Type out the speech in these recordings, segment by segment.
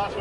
Go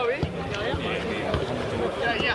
in. Yeah.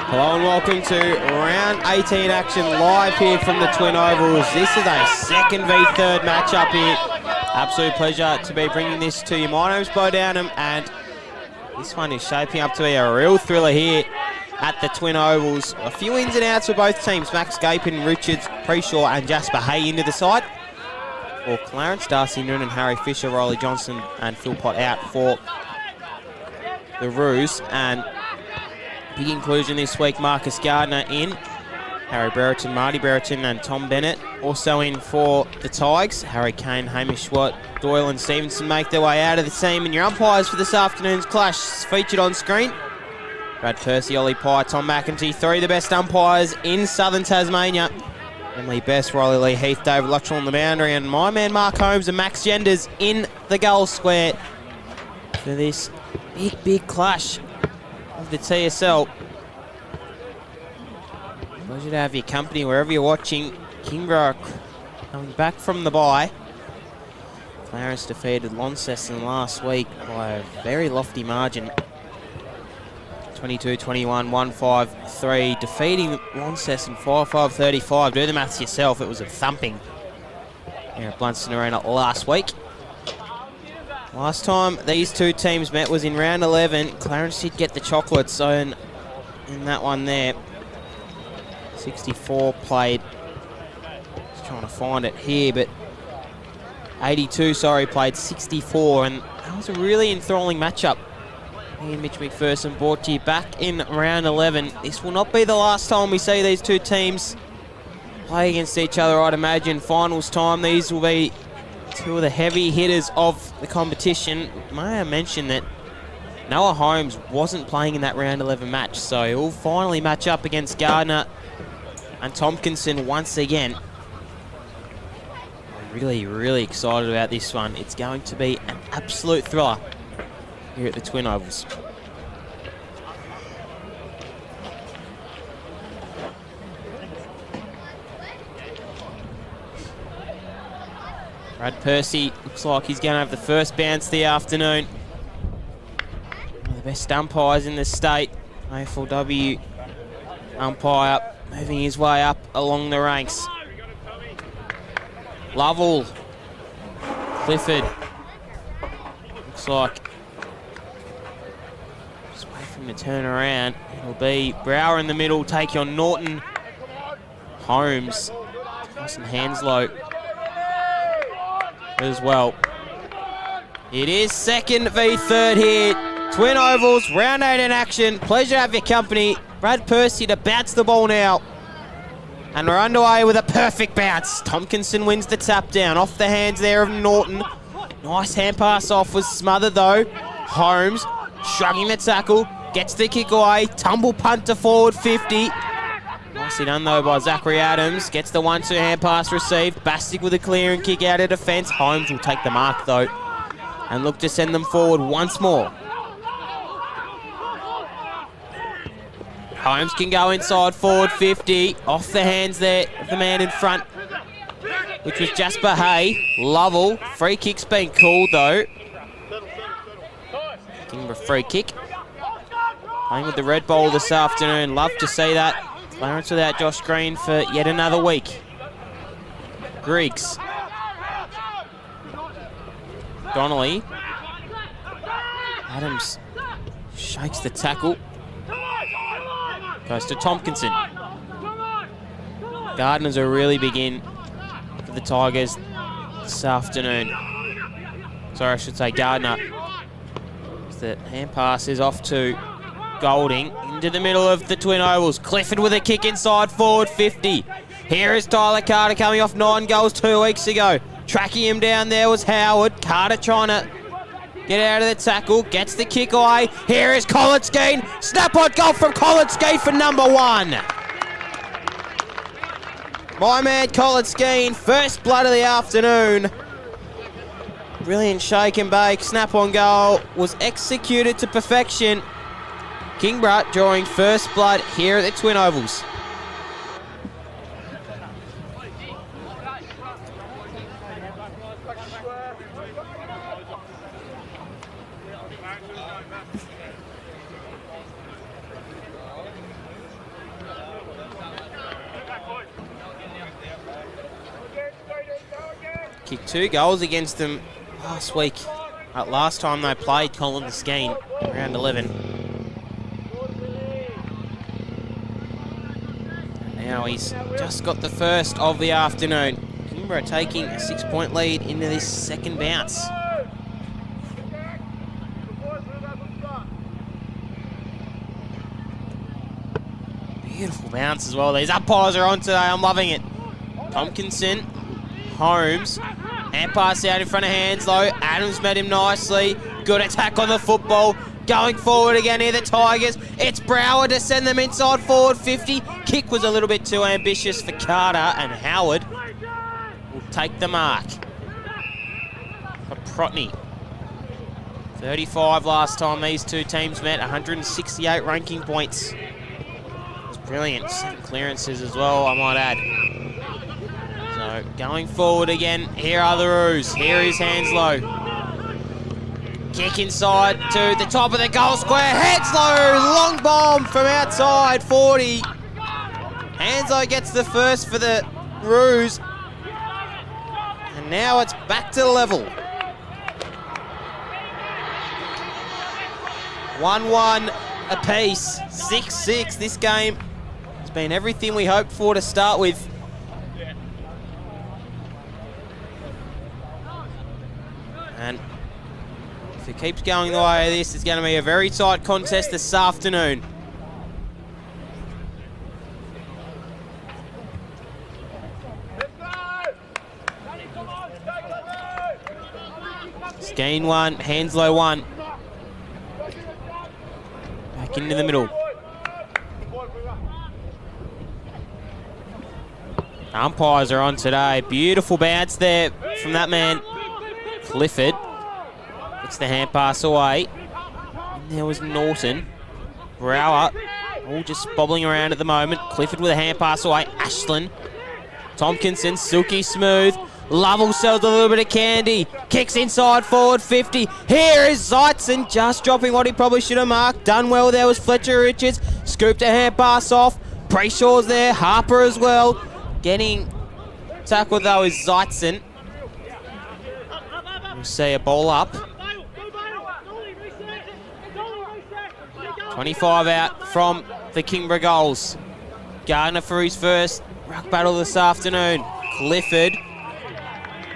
Hello and welcome to round 18 action live here from the Twin Ovals. This is a second v third matchup here. Absolute pleasure to be bringing this to you. My name's Bo Downham and this one is shaping up to be a real thriller here at the Twin Ovals. A few ins and outs for both teams. Max Gapin, Richards, Preshaw and Jasper Hay into the side. For Clarence, Darcy Noonan, Harry Fisher, Riley Johnson and Phil Pott out for the Roos. And big inclusion this week, Marcus Gardner in. Harry Brereton, Marty Brereton and Tom Bennett also in for the Tigers. Harry Kane, Hamish Watt, Doyle and Stevenson make their way out of the team. And your umpires for this afternoon's clash featured on screen. Brad Percy, Ollie Pye, Tom McEntee, three of the best umpires in southern Tasmania. Emily Best, Riley Lee Heath, David Luttrell on the boundary, and my man Mark Holmes and Max Genders in the goal square for this big clash of the TSL. Pleasure to have your company wherever you're watching. Kingborough coming back from the bye. Clarence defeated Launceston last week by a very lofty margin. 22-21, 1-5-3, defeating Launceston 5-5-35. Do the maths yourself, it was a thumping here at Blunston Arena last week. Last time these two teams met was in round 11. Clarence did get the chocolate zone in that one there. 64 played. Just trying to find it here, but 82, sorry, played 64, and that was a really enthralling matchup. Me and Mitch McPherson brought to you back in round 11. This will not be the last time we see these two teams play against each other, I'd imagine. Finals time, these will be two of the heavy hitters of the competition. May I mention that Noah Holmes wasn't playing in that round 11 match, so he'll finally match up against Gardner and Tompkinson once again. I'm really excited about this one. It's going to be an absolute thriller here at the Twin Ovals. Brad Percy looks like he's going to have the first bounce of the afternoon. One of the best umpires in the state. AFLW umpire moving his way up along the ranks. Lovell. Clifford. Looks like just wait for him to turn around. It'll be Brower in the middle, take on Norton. Holmes. Tyson Hanslow as well. It is second v third here. Twin Ovals, round 8 in action. Pleasure to have your company. Brad Percy to bounce the ball now. And we're underway with a perfect bounce. Tompkinson wins the tap down off the hands there of Norton. Nice hand pass off, was smothered though. Holmes shrugging the tackle, gets the kick away. Tumble punt to forward 50. Nicely done though by Zachary Adams. Gets the 1-2 hand pass received. Bastic with a clear and kick out of defence. Holmes will take the mark though and look to send them forward once more. Holmes can go inside forward 50. Off the hands there of the man in front, which was Jasper Hay. Lovell. Free kick's been called though. Kingborough free kick. Playing with the red ball this afternoon. Love to see that. Clarence without Josh Green for yet another week. Griggs. Donnelly. Adams shakes the tackle. Goes to Tompkinson. Gardners are really big in for the Tigers this afternoon. Sorry, I should say Gardner. The hand pass is off to Golding into the middle of the Twin Ovals. Clifford with a kick inside forward 50. Here is Tyler Carter coming off 9 goals 2 weeks ago. Tracking him down there was Howard. Carter trying to get out of the tackle. Gets the kick away. Here is Collinskeen. Snap on goal from Collinskeen for number 1. My man Collinskeen, first blood of the afternoon. Brilliant shake and bake. Snap on goal was executed to perfection. Kingborough drawing first blood here at the Twin Ovals. Kicked 2 goals against them last week. Last time they played Collinskeen, round 11. And now he's just got the first of the afternoon. Kingborough taking a 6-point lead into this second bounce. Beautiful bounce as well. These umpires are on today. I'm loving it. Tompkinson, Holmes. Hand pass out in front of Hanslow. Adams met him nicely. Good attack on the football. Going forward again here, the Tigers. It's Brower to send them inside forward 50. Kick was a little bit too ambitious for Carter, and Howard will take the mark. For Protney. 35 last time these two teams met. 168 ranking points. It's brilliant. 7 clearances as well, I might add. So going forward again, here are the Roos. Here is Hanslow. Kick inside to the top of the goal square. Hanslow, long bomb from outside 40. Hanslow gets the first for the Roos. And now it's back to level. 1-1 apiece, 6-6. This game has been everything we hoped for to start with. And if it keeps going the way of this, it's going to be a very tight contest this afternoon. Skeen 1, Hanslow 1. Back into the middle. Umpires are on today. Beautiful bounce there from that man. Clifford gets the hand pass away. And there was Norton. Brower all just bobbling around at the moment. Clifford with a hand pass away. Ashland. Tompkinson, silky smooth. Lovell sells a little bit of candy. Kicks inside forward 50. Here is Zeitzen just dropping what he probably should have marked. Done well there was Fletcher Richards. Scooped a hand pass off. Preshaw's there. Harper as well. Getting tackled though is Zeitzen. We'll see a ball up. 25 out from the Kingborough goals. Gardner for his first ruck battle this afternoon. Clifford.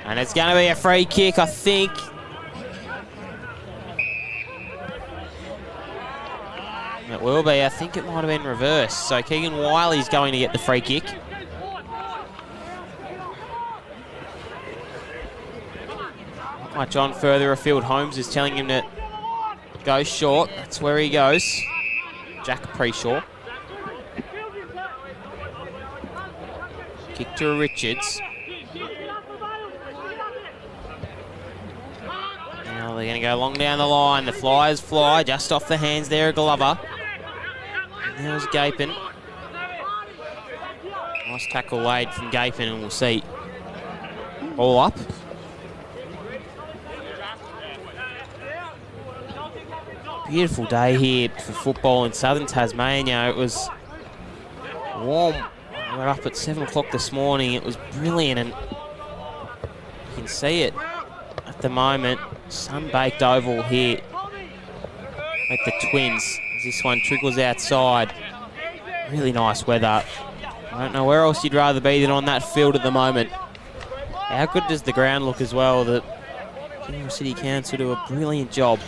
And it's going to be a free kick, I think. It will be. I think it might have been reversed. So Keegan Wiley's going to get the free kick. Not much on further afield. Holmes is telling him to go short. That's where he goes. Jack Preshaw. Kick to Richards. Now they're going to go long down the line. The Flyers fly just off the hands there of Glover. There was Gapin. Nice tackle laid from Gapin, and we'll see. All up. Beautiful day here for football in southern Tasmania. It was warm. We were up at 7 o'clock this morning. It was brilliant, and you can see it at the moment. Sun-baked oval here at the Twins. This one trickles outside. Really nice weather. I don't know where else you'd rather be than on that field at the moment. How good does the ground look as well? The Kingborough City Council do a brilliant job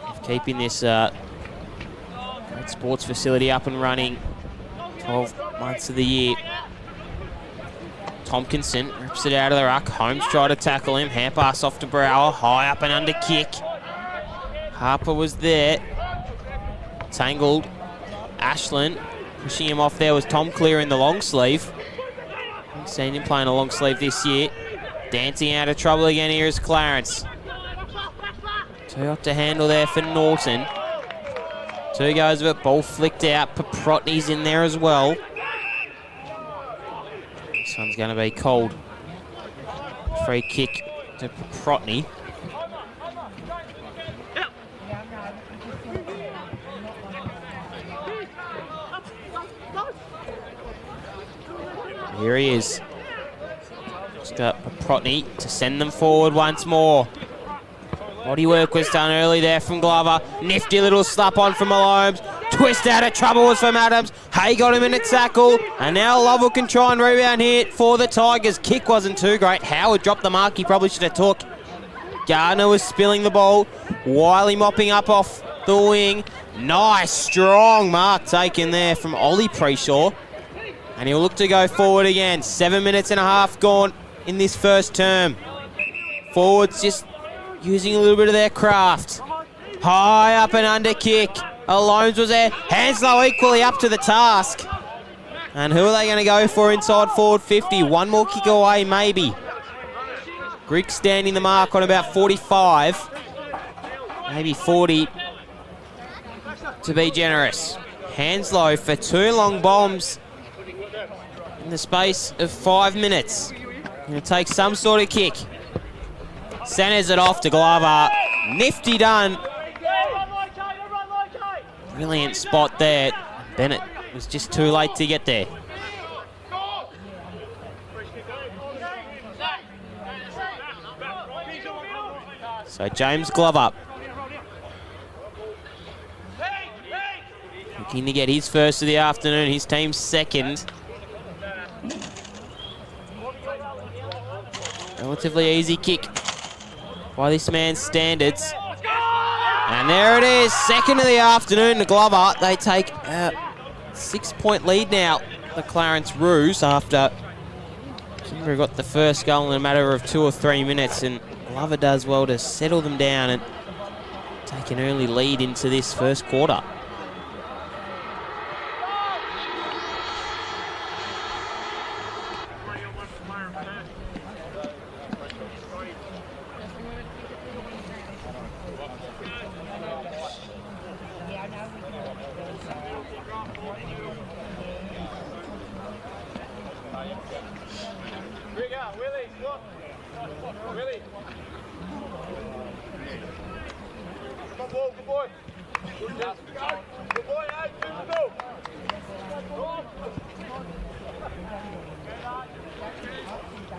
of keeping this great sports facility up and running 12 months of the year. Tompkinson rips it out of the ruck. Holmes tried to tackle him. Hand pass off to Brower. High up and under kick. Harper was there. Tangled. Ashland pushing him off there was Tom Clear in the long sleeve. I've seen him playing a long sleeve this year. Dancing out of trouble again here is Clarence. Two up to handle there for Norton. Two goes of it. Ball flicked out. Paprotny's in there as well. This one's going to be cold. Free kick to Paprotny. Here he is. Just got Paprotny to send them forward once more. Body work was done early there from Glover. Nifty little slap on from Malone. Twist out of trouble was from Adams. Hay got him in a tackle. And now Lovell can try and rebound here for the Tigers. Kick wasn't too great. Howard dropped the mark he probably should have took. Gardner was spilling the ball. Wiley mopping up off the wing. Nice, strong mark taken there from Ollie Preshaw. And he'll look to go forward again. 7 minutes and a half gone in this first term. Forwards just using a little bit of their craft. High up and under kick. Alones was there. Hanslow equally up to the task. And who are they going to go for inside forward 50? One more kick away, maybe. Grigg standing the mark on about 45. Maybe 40 to be generous. Hanslow for two long bombs in the space of 5 minutes. Going to take some sort of kick. Centers it off to Glover. Nifty done. Brilliant spot there. Bennett was just too late to get there. So James Glover looking to get his first of the afternoon, his team's second. Relatively easy kick by this man's standards. And there it is, second of the afternoon to Glover. They take a 6-point lead now, the Clarence Roos, after Kingborough got the first goal in a matter of 2 or 3 minutes, and Glover does well to settle them down and take an early lead into this first quarter.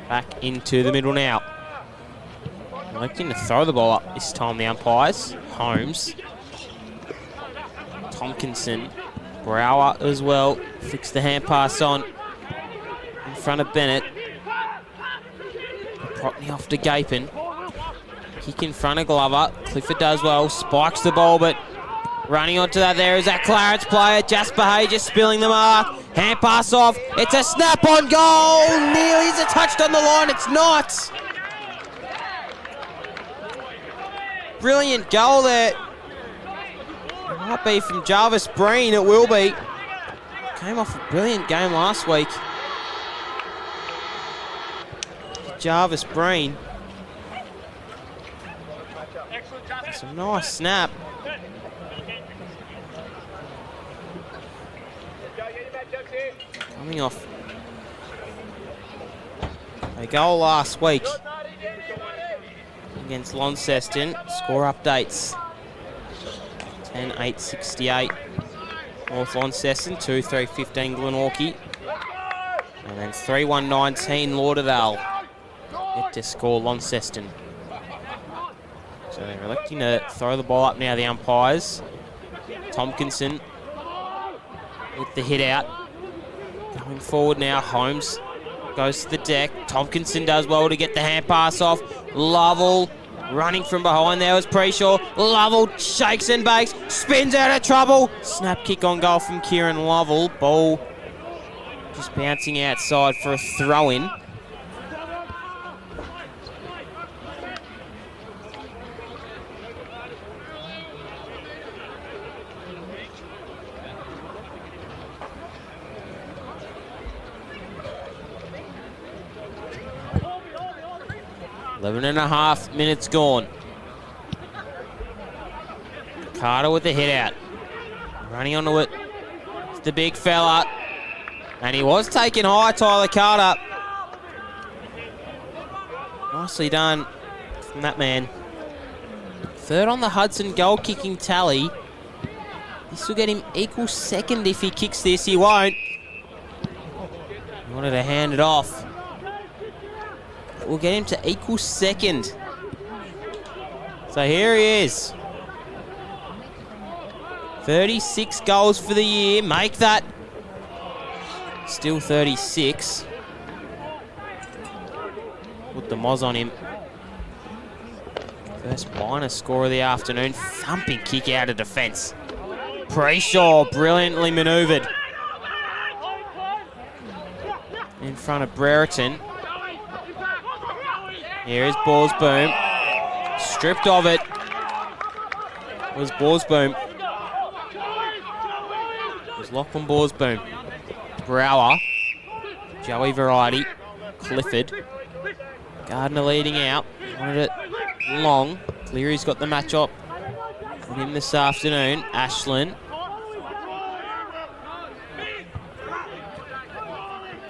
Back into the middle now. Electing to throw the ball up this time, the umpires. Holmes. Tompkinson. Brower as well. Flicks the hand pass on in front of Bennett. Paprotny off to Gapin. Kick in front of Glover. Clifford does well. Spikes the ball, but running onto that there is that Clarence player. Jasper Hay just spilling the mark. Hand pass off. It's a snap on goal. Nearly is it touched on the line. It's not. Brilliant goal there. It might be from Jarvis Breen. It will be. Came off a brilliant game last week. Jarvis Breen. Some nice snap. Coming off a goal last week against Launceston. Score updates. 10-8-68 North Launceston, 2-3-15 Glenorchy. And then 3-1-19 Lauderdale. Yet to score Launceston. So they're electing to throw the ball up now, the umpires. Tompkinson with the hit out. Going forward now, Holmes goes to the deck. Tompkinson does well to get the hand pass off. Lovell running from behind there was Preshaw. Lovell shakes and bakes, spins out of trouble. Snap kick on goal from Kieran Lovell. Ball just bouncing outside for a throw-in. Eleven and a half minutes gone. Carter with the hit out. Running onto it. It's the big fella. And he was taken high, Tyler Carter. Nicely done from that man. Third on the Hudson goal kicking tally. This will get him equal second if he kicks this. He won't. He wanted to hand it off. We'll get him to equal second. So here he is. 36 goals for the year. Make that. Still 36. Put the moz on him. First minor score of the afternoon. Thumping kick out of defence. Preshaw brilliantly manoeuvred. In front of Brereton. Here is Borsboom. Stripped of it was Borsboom. It was Lachlan Borsboom. Brower. Joey Variety. Clifford. Gardner leading out. Wanted it long. Cleary's got the match up with him this afternoon. Ashland.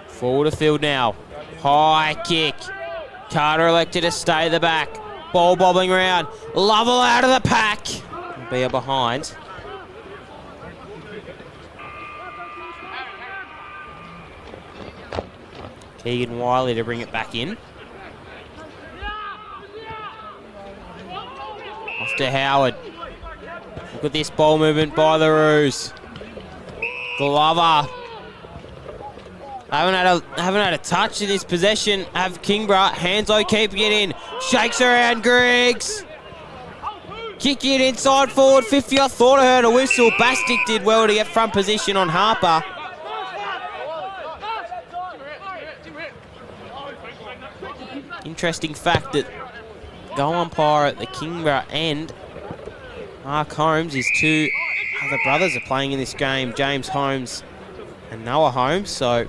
Forward of field now. High kick. Carter elected to stay the back. Ball bobbling around. Lovell out of the pack. Be a behind. Keegan Wiley to bring it back in. Off to Howard. Look at this ball movement by the Roos. Glover. Haven't had a touch in this possession. Have Kingborough. Hanso keeping it in. Shakes around Griggs. Kick it inside forward 50. I thought I heard a whistle. Bastic did well to get front position on Harper. Interesting fact that goal umpire at the Kingborough end, Mark Holmes, his two other brothers are playing in this game, James Holmes and Noah Holmes. So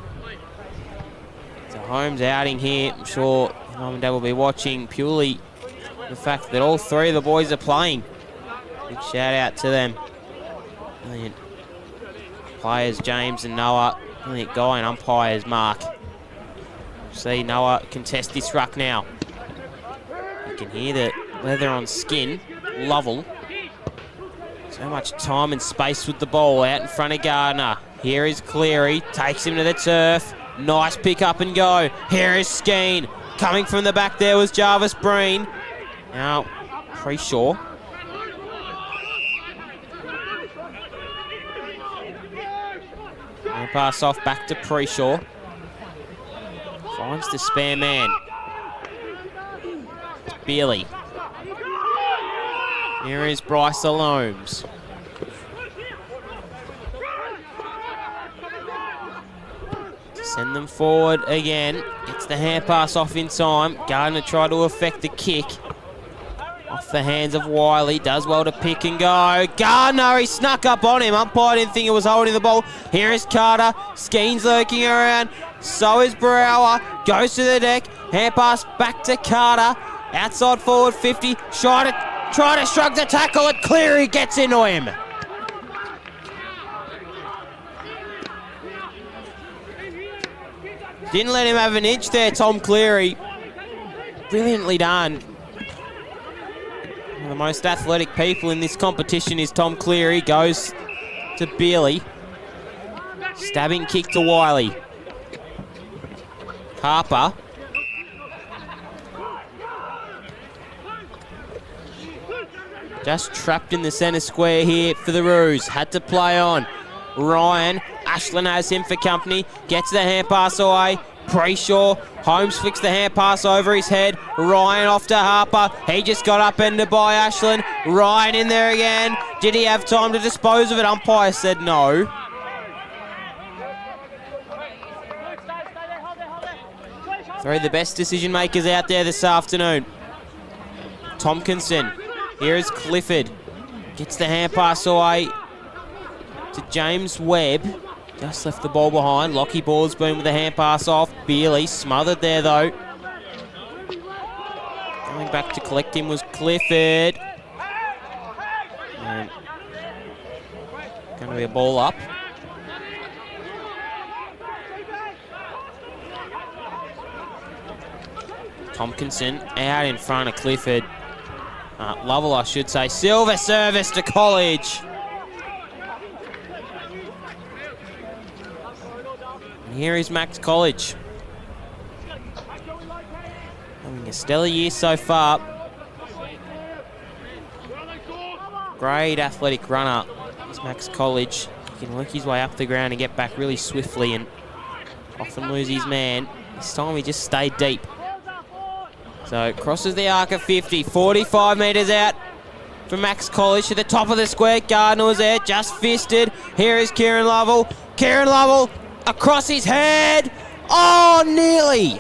it's a Holmes outing here. I'm sure Mum and Dad will be watching purely the fact that all three of the boys are playing. Big shout out to them. Brilliant players, James and Noah. Brilliant guy and umpires, Mark. See Noah contest this ruck now. You can hear the leather on skin. Lovell. So much time and space with the ball out in front of Gardner. Here is Cleary. Takes him to the turf. Nice pick up and go. Here is Skeen. Coming from the back there was Jarvis Breen. Now, Preshaw. And pass off back to Preshaw. Finds the spare man. It's Bealey. Here is Bryce Alomes. Send them forward again. Gets the hand pass off in time. Gardner tried to affect the kick. Off the hands of Wiley. Does well to pick and go. Gardner, he snuck up on him. Umpire didn't think it was holding the ball. Here is Carter. Skeen's lurking around. So is Brower. Goes to the deck. Hand pass back to Carter. Outside forward 50. Try to shrug the tackle. And Cleary gets into him. Didn't let him have an inch there, Tom Cleary. Brilliantly done. One of the most athletic people in this competition is Tom Cleary. Goes to Bealey. Stabbing kick to Wiley. Harper. Just trapped in the centre square here for the Roos. Had to play on. Ryan. Ashland has him for company. Gets the hand pass away. Preshaw. Holmes flicks the hand pass over his head. Ryan off to Harper. He just got upended by Ashland. Ryan in there again. Did he have time to dispose of it? Umpire said no. Three of the best decision makers out there this afternoon. Tompkinson. Here is Clifford. Gets the hand pass away to James Webb. Just left the ball behind. Lockie Ballsboom with the hand pass off. Bealey smothered there though. Going back to collect him was Clifford. And going to be a ball up. Tompkinson out in front of Clifford. Lovell, I should say. Silver service to College. And here is Max College. Having a stellar year so far. Great athletic runner is Max College. He can work his way up the ground and get back really swiftly and often lose his man. This time he just stayed deep. So crosses the arc of 50, 45 metres out from Max College to the top of the square. Gardner was there, just fisted. Here is Kieran Lovell. Kieran Lovell across his head. Oh, nearly.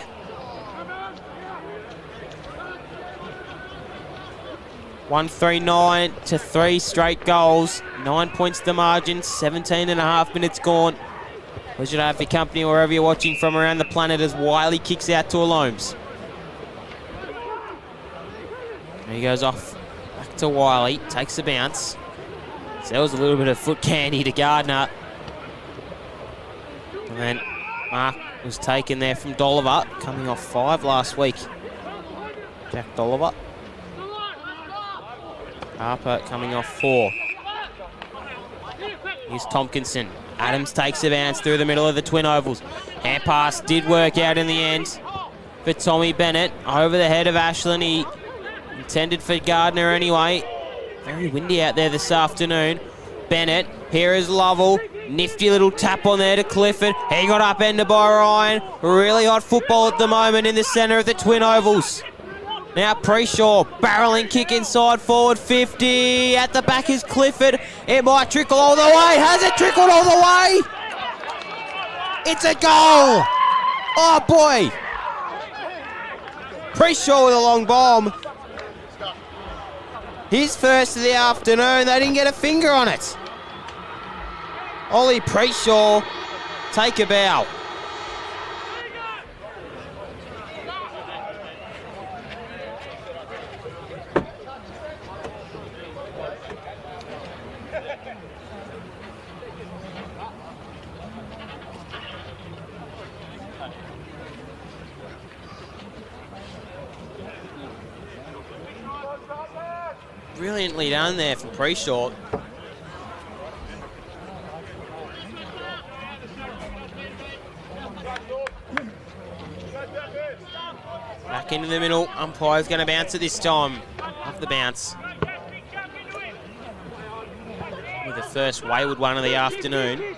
$139 to 3 straight goals. 9 points the margin, 17 and a half minutes gone. Pleasure to have your company wherever you're watching from around the planet as Wiley kicks out to Alomes. He goes off back to Wiley, takes the bounce. Sells a little bit of foot candy to Gardner. And then Mark was taken there from Dolliver, coming off 5 last week. Jack Dolliver. Harper coming off 4. Here's Tompkinson. Adams takes the bounce through the middle of the twin ovals. Hand pass did work out in the end for Tommy Bennett. Over the head of Ashland. He intended for Gardner anyway. Very windy out there this afternoon. Bennett, here is Lovell. Nifty little tap on there to Clifford. He got upended by Ryan. Really hot football at the moment in the centre of the twin ovals. Now Preshaw, barreling kick inside forward 50. At the back is Clifford. It might trickle all the way. Has it trickled all the way? It's a goal. Oh boy. Preshaw with a long bomb. His first of the afternoon. They didn't get a finger on it. Ollie Preshaw, take a bow. Brilliantly done there from Preshaw. Back into the middle. Umpire's going to bounce it this time. Off the bounce. With the first wayward one of the afternoon.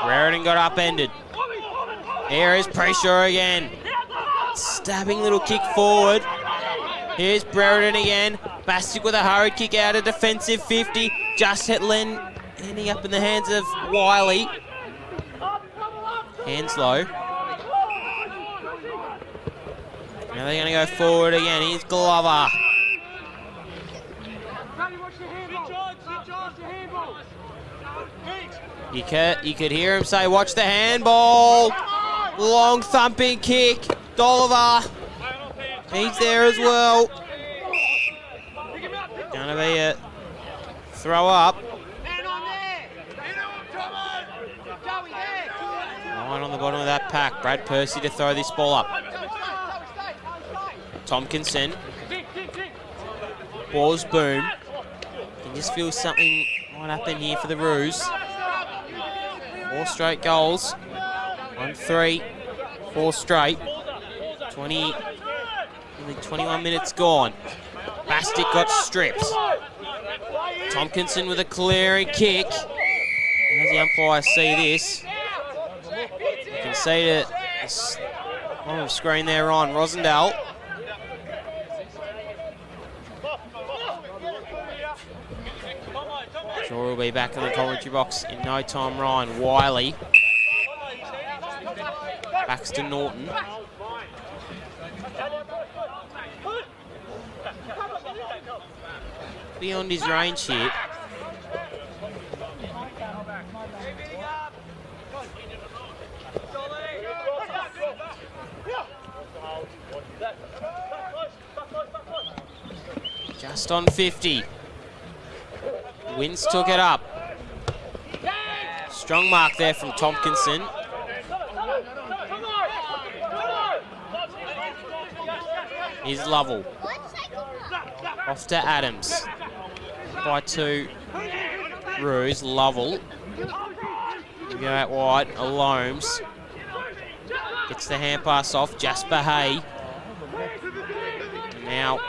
Raritan got upended. Here is Preshaw again. Stabbing little kick forward. Here's Brereton again. Bastick with a hurried kick out of defensive 50. Just hit ending up in the hands of Wiley. Hands low. Now they're going to go forward again. Here's Glover. You could hear him say, watch the handball. Long thumping kick. Dolliver. He's there as well. Gonna be a throw up. Line on the bottom of that pack. Brad Percy to throw this ball up. Tompkinson. Ball's boom. Can just feel something might happen here for the Roos. 4 straight goals. 1-3. 4 straight. 20. Nearly 21 minutes gone. Bastic got stripped. Tompkinson with a clearing kick. As the umpire see this, you can see that on the screen there on Rosendale. Sure will be back in the commentary box in no time. Ryan Wiley. Baxter Norton. Beyond his range here. Just on 50. Wins took it up. Strong mark there from Tompkinson. Here's Lovell. Off to Adams. By 2 Roos. Lovell. Go out wide. Alomes. Gets the hand pass off. Jasper Hay. And now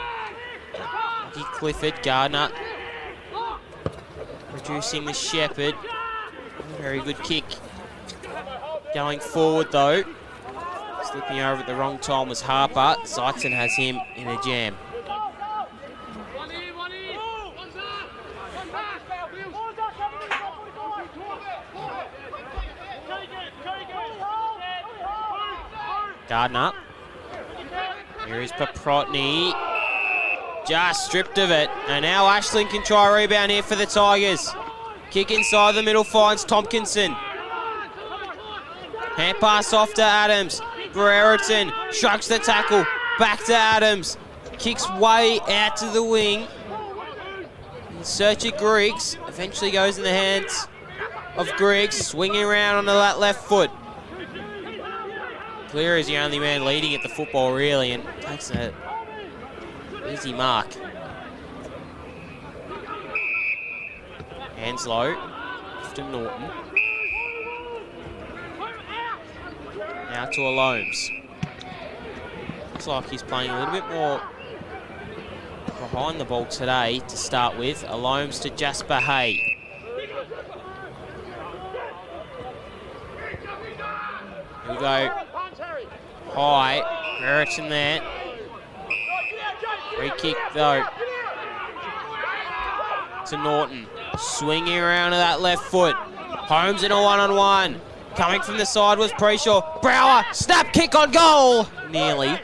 Lucky Clifford. Gardner. Reducing the Shepherd. Very good kick. Going forward though. Slipping over at the wrong time was Harper. Sykeston has him in a jam. Gardner. Here is Paprotny. Just stripped of it. And now Ashland can try a rebound here for the Tigers. Kick inside the middle finds Tompkinson. Hand pass off to Adams. Brereton shrugs the tackle. Back to Adams. Kicks way out to the wing. In search of Griggs. Eventually goes in the hands of Griggs. Swinging around on that left foot. Clear is the only man leading at the football really and takes an easy mark. Hands low. To Norton. Now to Alomes. Looks like he's playing a little bit more behind the ball today to start with. Alomes to Jasper Hay. Here we go. High. Brereton there. Free kick though. To Norton. Swinging around to that left foot. Holmes in a one-on-one. Coming from the side was Preshaw. Brower, snap kick on goal. Nearly.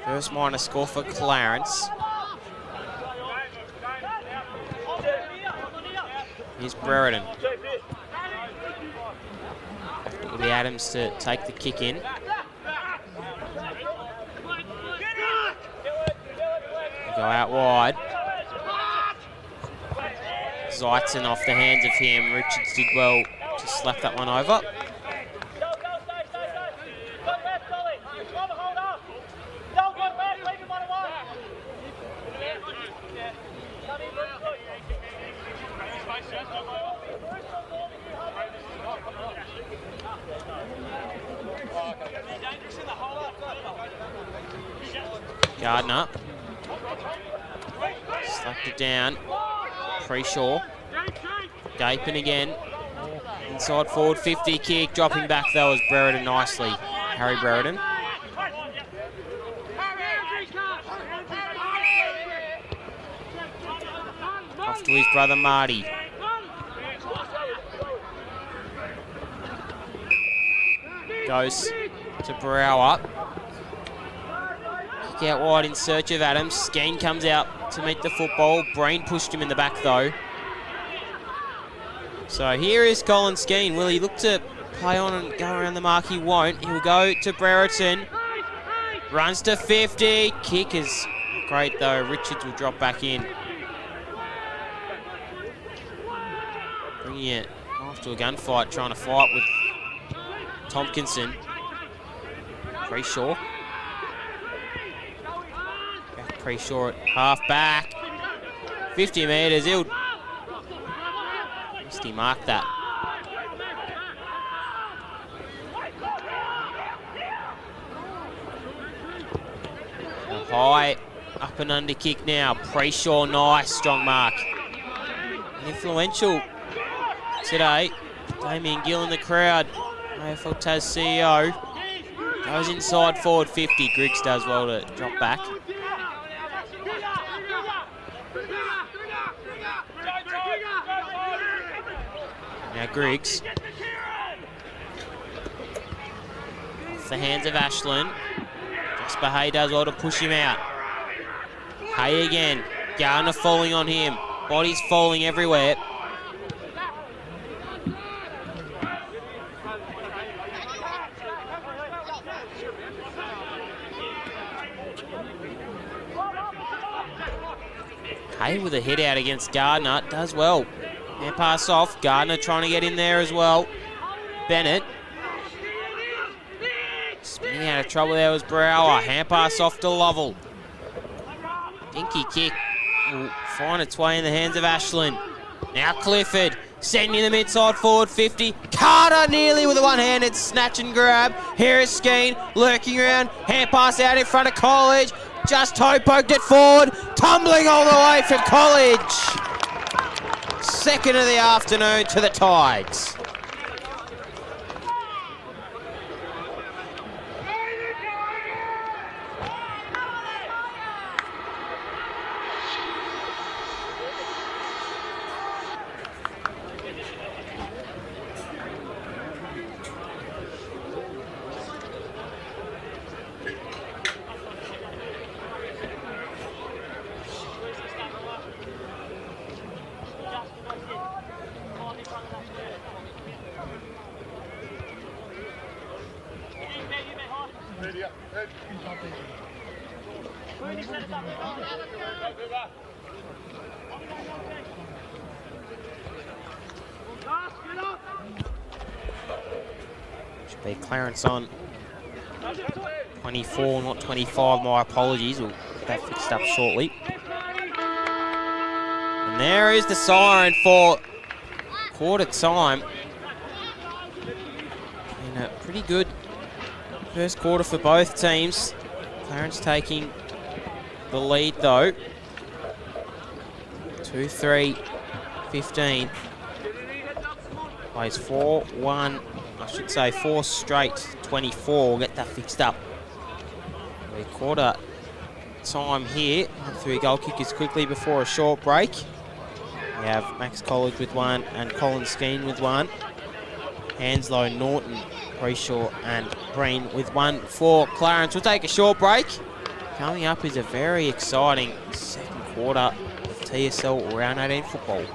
First minor score for Clarence. Here's Brereton. It'll be Adams to take the kick in. Go out wide. Zeitzen off the hands of him. Richards did well to slap that one over. Gardner. Slapped it down. Preshaw. Gaping again. Inside forward 50 kick. Dropping back though is Brereton nicely. Harry Brereton. Off to his brother Marty. Goes to Brower. Kick out wide in search of Adams. Skeen comes out to meet the football. Breen pushed him in the back though. So here is Colin Skeen. Will he look to play on and go around the mark? He won't. He'll go to Brereton. Runs to 50. Kick is great though. Richards will drop back in. Bringing it After a gunfight, trying to fight with Tompkinson. Preshaw. Back Preshaw at half back. 50 metres, he'll... Missed he marked that. A high up and under kick now. Preshaw, nice, strong mark. Influential today. Damien Gill in the crowd. AFL Tas CEO. Goes inside forward 50. Griggs does well to drop back. Now Griggs. Off the hands of Ashland. Jasper Hay does well to push him out. Hay again. Gardner falling on him. Bodies falling everywhere. Hay with a hit out against Gardner. Does well. Hand pass off. Gardner trying to get in there as well. Bennett. Spinning out of trouble there was Brower. Hand pass off to Lovell. Dinky kick. Will find its way in the hands of Ashland. Now Clifford. Sending them inside forward 50. Carter nearly with a one-handed snatch and grab. Harris Skeen lurking around. Hand pass out in front of College. Just toe poked it forward. Tumbling all the way for College. Second of the afternoon to the Tigers. Should be Clarence on 24, not 25. My apologies. We'll get that fixed up shortly. And there is the siren for quarter time. And a pretty good first quarter for both teams. Clarence taking the lead though. 2-3-15. Plays 4-1, I should say 4 straight 24. We'll get that fixed up. We quarter time here. 3 goal kickers quickly before a short break. We have Max College with one and Colin Skeen with one. Hanslow, Norton, Preshaw and Breen with one for Clarence. We'll take a short break. Coming up is a very exciting second quarter of TSL Round 18 football.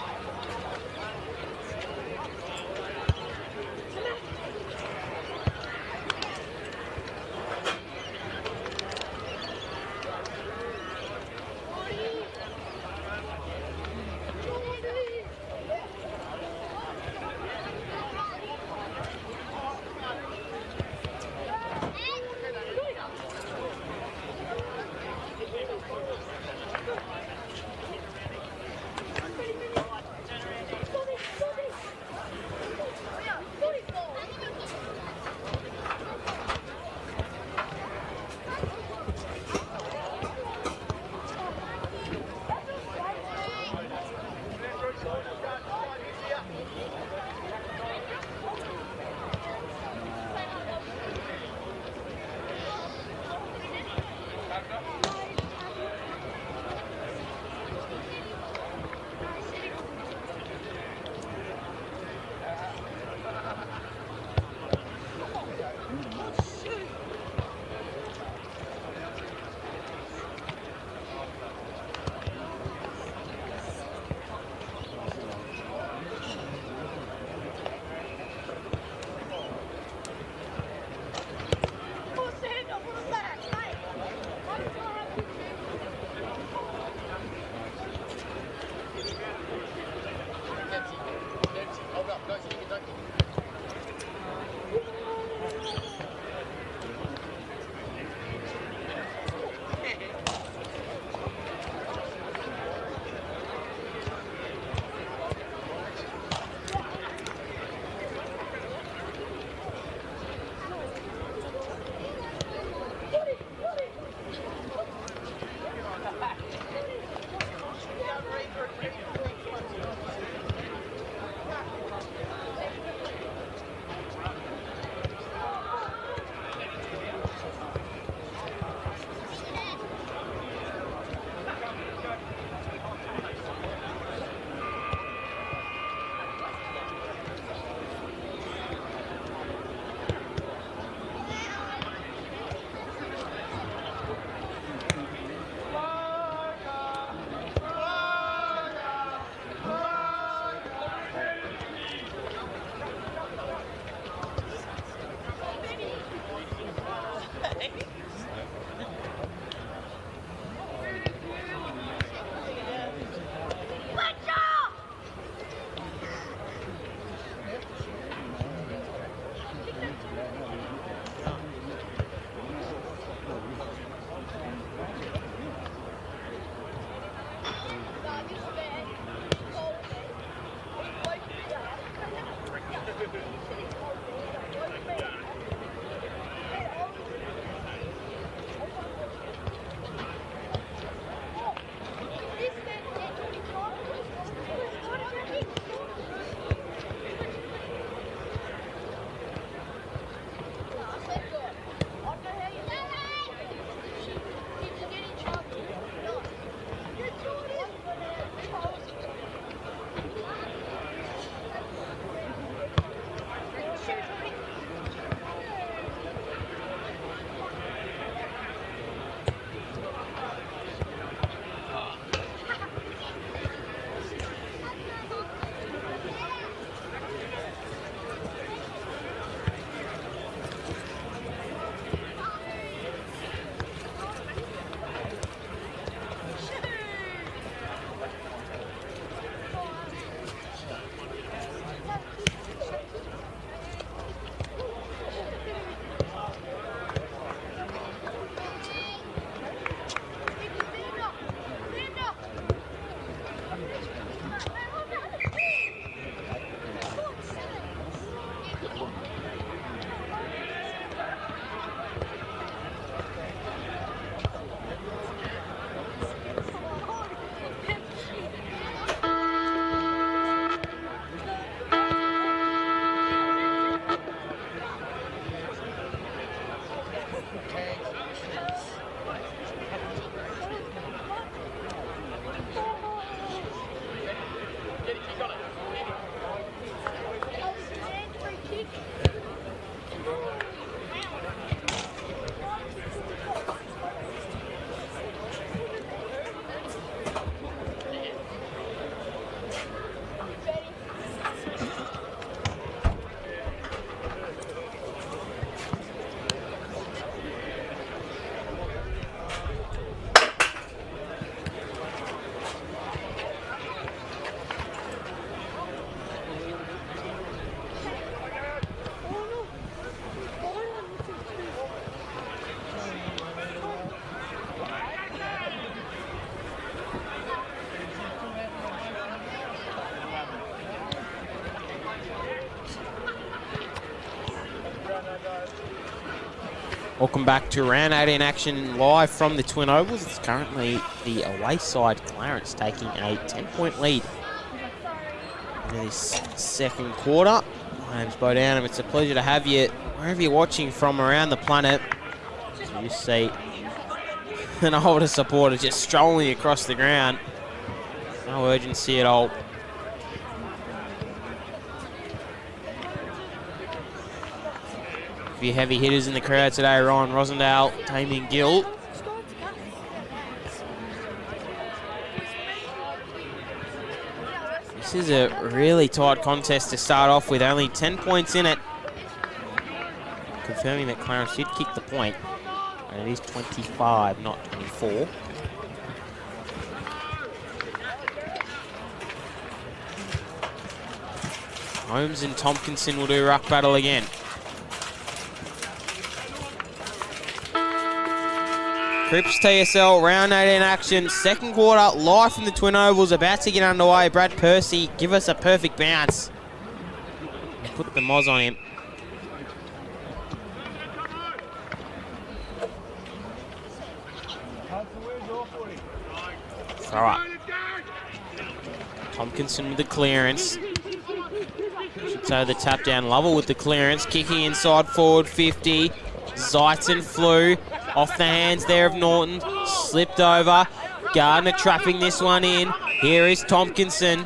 Welcome back to round 18 action live from the Twin Ovals. It's currently the away side, Clarence, taking a 10-point lead into this second quarter. My name's Bo Downham. It's a pleasure to have you wherever you're watching from around the planet. So you see an older supporter just strolling across the ground. No urgency at all. A few heavy hitters in the crowd today. Ryan Rosendale, Damien Gill. This is a really tight contest to start off with, only 10 points in it. Confirming that Clarence did kick the point, and it is 25, not 24. Holmes and Tompkinson will do ruck battle again. Cripps TSL, round 18 action, second quarter, live from the Twin Ovals, about to get underway. Brad Percy, give us a perfect bounce. Put the moz on him. Throw up. Tompkinson with the clearance. Should say the tap down. Lovell with the clearance, kicking inside forward 50. Zeitzen flew off the hands there of Norton, slipped over. Gardner trapping this one in. Here is Tompkinson.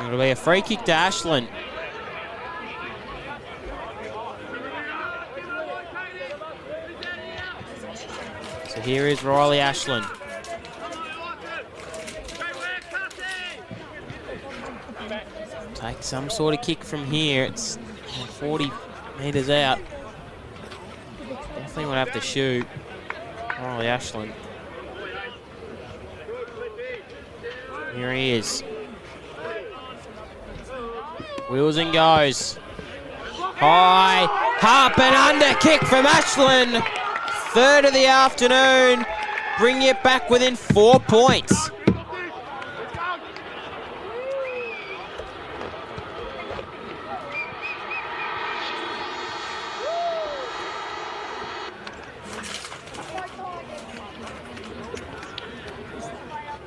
It'll be a free kick to Ashland. So here is Riley Ashland. Take some sort of kick from here. It's 40 metres out. Definitely would have to shoot. Riley Ashland. Here he is. Wheels and goes. High, up and under kick from Ashland. Third of the afternoon. Bring it back within 4 points.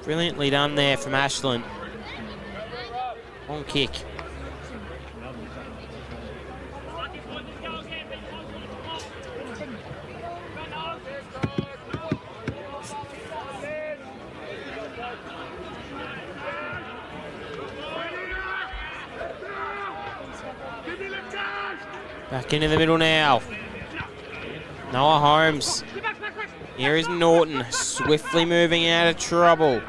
Brilliantly done there from Ashland. Long kick. Back into the middle now. Noah Holmes. Here is Norton, swiftly moving out of trouble.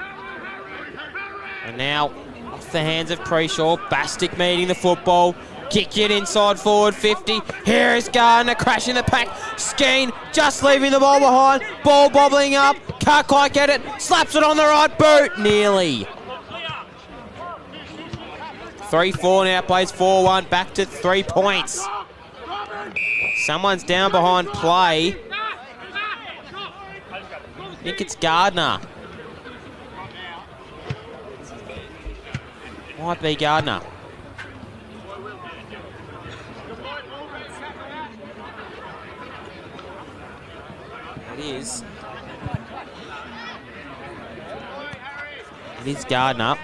And now, off the hands of Preshaw, Bastic meeting the football. Kick it inside forward 50. Here is Gardner crashing the pack. Skeen just leaving the ball behind. Ball bobbling up. Can't quite get it. Slaps it on the right boot. Nearly. 3-4 now, plays 4-1. Back to 3 points. Someone's down behind play. I think it's Gardner. Might be Gardner. It is. It is Gardner.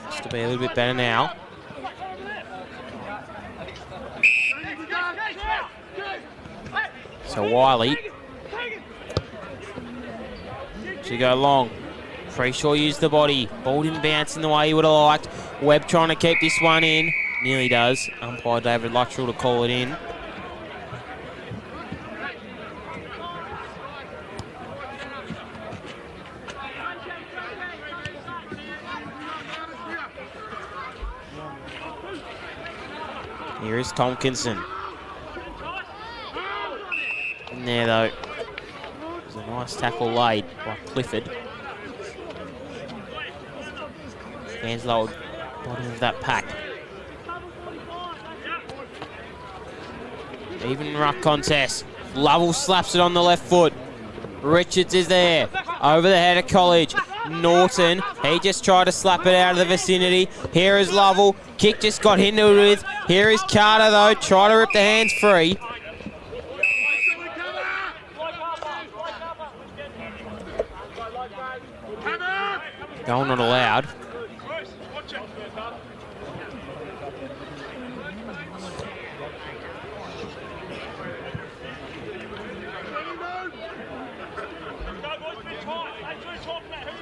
Just to be a little bit better now. So Wiley. Should go long. Preshaw used the body. Ball didn't bounce in the way he would have liked. Webb trying to keep this one in. Nearly does. Umpire David Luttrell to call it in. Here is Tompkinson. In there though. There's a nice tackle laid by Clifford. Hands lowered, bottom of that pack. Even ruck contest. Lovell slaps it on the left foot. Richards is there. Over the head of College. Norton. He just tried to slap it out of the vicinity. Here is Lovell. Kick just got hindered with. Here is Carter, though. Try to rip the hands free. Goal not allowed.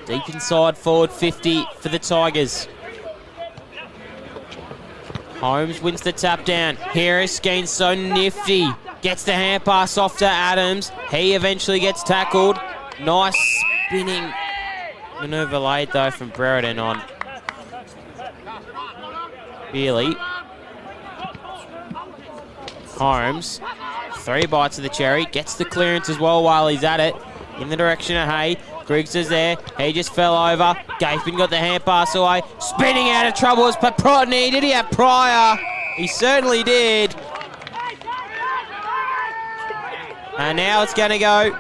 Deep inside, forward 50 for the Tigers. Holmes wins the tap down. Here is Skeen, so nifty. Gets the hand pass off to Adams. He eventually gets tackled. Nice spinning manoeuvre laid though from Brereton on Beerley. Holmes, 3 bites of the cherry. Gets the clearance as well while he's at it. In the direction of Hay. Griggs is there. He just fell over. Gapin got the hand pass away. Spinning out of trouble was Paprotny. Did he have Pryor? He certainly did. And now it's going to go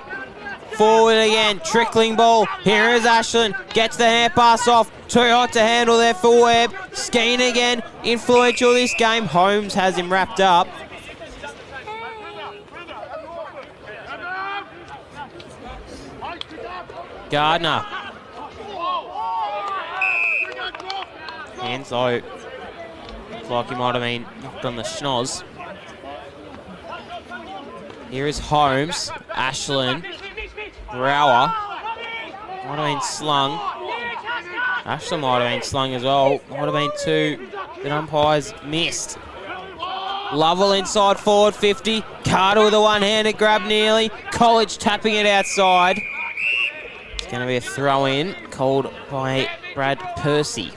forward again. Trickling ball. Here is Ashland. Gets the hand pass off. Too hot to handle there for Webb. Skeen again. Influential this game. Holmes has him wrapped up. Gardner. Hands low. Looks like he might have been knocked on the schnoz. Here is Holmes. Ashland. Brower. Might have been slung. Ashland might have been slung as well. Might have been 2 that umpires missed. Lovell inside forward 50. Carter with a one-handed grab nearly. College tapping it outside. It's going to be a throw-in called by Brad Percy.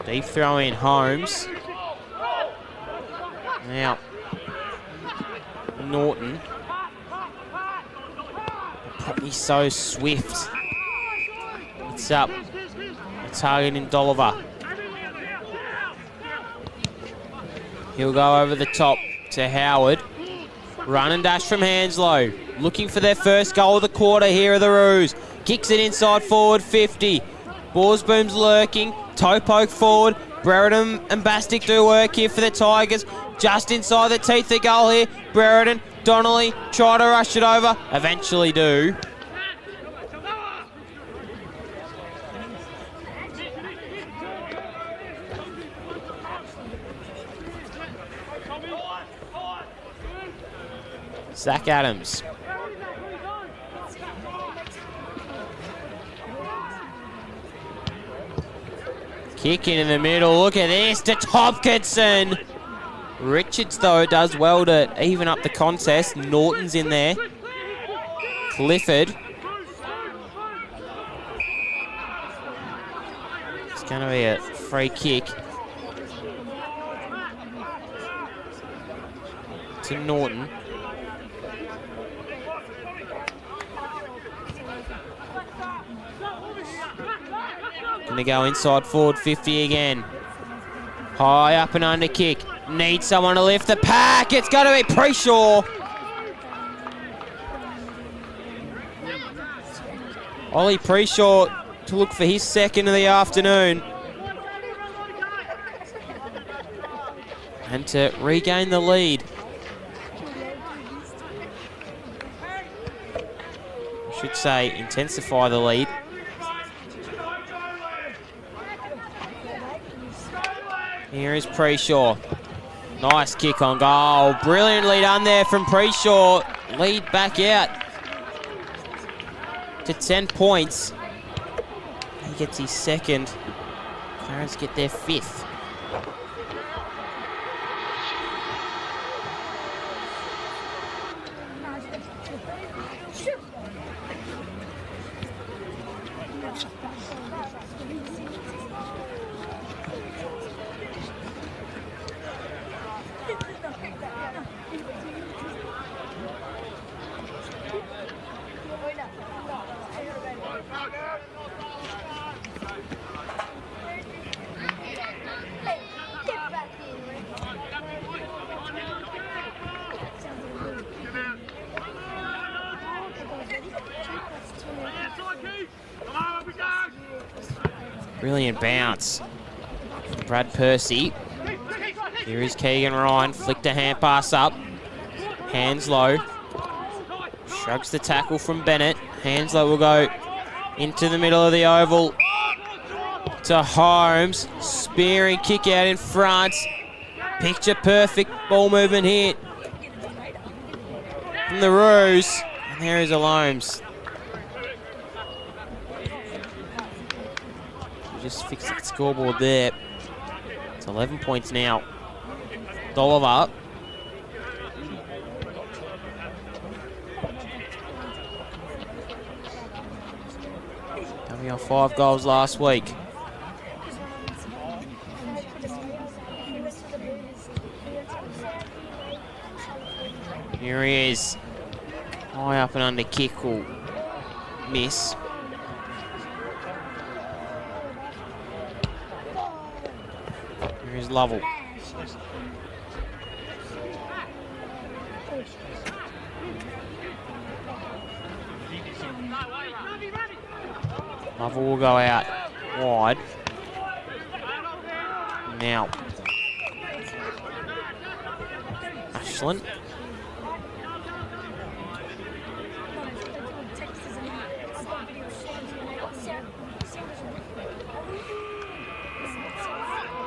Deep throw-in, Holmes. Now, Norton. Probably so swift. It's up. Targeting Dolliver. He'll go over the top to Howard. Run and dash from Hanslow. Looking for their first goal of the quarter. Here are the Roos. Kicks it inside forward 50. Borsboom's lurking. Toe poke forward. Brereton and Bastick do work here for the Tigers. Just inside the teeth of goal here. Brereton, Donnelly try to rush it over. Eventually do. Zach Adams. Kick in the middle. Look at this to Tompkinson. Richards, though, does well to even up the contest. Norton's in there. Clifford. It's going to be a free kick to Norton. Going to go inside forward 50 again. High up and under kick. Needs someone to lift the pack. It's going to be Preshaw. Ollie Preshaw to look for his second of the afternoon. And to regain the lead. I should say intensify the lead. Here is Preshaw. Nice kick on goal. Brilliantly done there from Preshaw. Lead back out to 10 points. He gets his second. Clarence get their 5th. Brilliant bounce from Brad Percy. Here is Keegan Ryan, flicked a hand pass up. Hands low. Shrugs the tackle from Bennett. Hanslow will go into the middle of the oval to Holmes. Spearing kick out in front. Picture perfect ball movement here from the Roos. And there is Holmes. Just fix that scoreboard there. It's 11 points now. Dolliver. Coming off 5 goals last week. Here he is. High up and under kick will miss. Here is Lovell. Lovell will go out wide. Now, Ashland.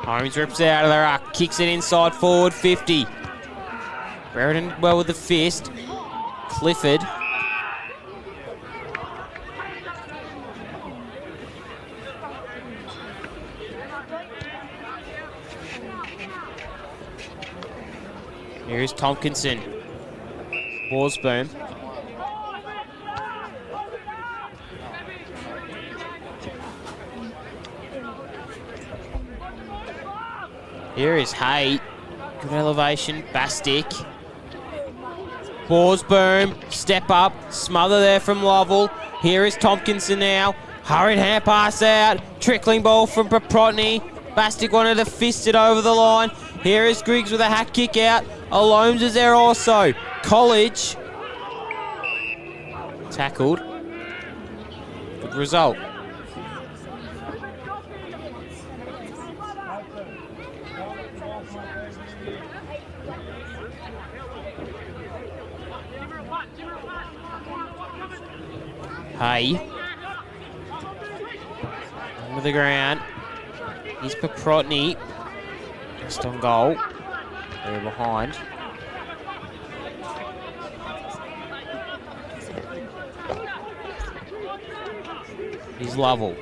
Holmes rips it out of the ruck, kicks it inside forward 50. Brereton well with the fist. Clifford. Here's Tompkinson. Worsboom. Here is Hay. Good elevation. Bastic. Worsboom. Step up. Smother there from Lovell. Here is Tompkinson now. Hurried hand pass out. Trickling ball from Paprotny. Bastic wanted to fist it over the line. Here is Griggs with a hack kick out. Alomes is there also. College. Tackled. Good result. Hay. Under the ground. Here's Paprotny. Just on goal. They're behind. Here's Lovell.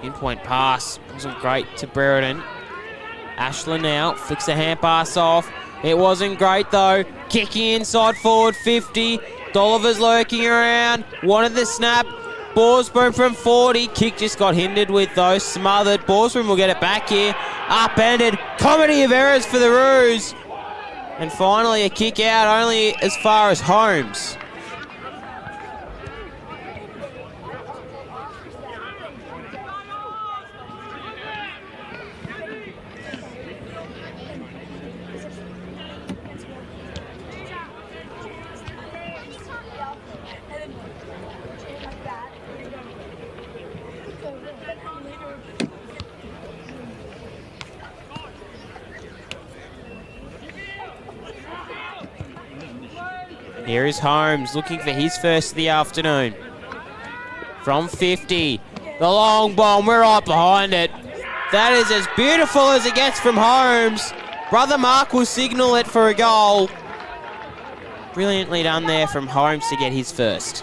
In-point pass. Wasn't great to Brereton. Ashland now. Flicks the hand pass off. It wasn't great though. Kicking inside forward 50. Dolliver's lurking around. Wanted the snap. Worsboom from 40. Kick just got hindered with those. Smothered. Worsboom will get it back here. Upended. Comedy of errors for the Roos. And finally a kick out only as far as Holmes. Here is Holmes looking for his first of the afternoon. From 50. The long bomb, we're right behind it. That is as beautiful as it gets from Holmes. Brother Mark will signal it for a goal. Brilliantly done there from Holmes to get his first.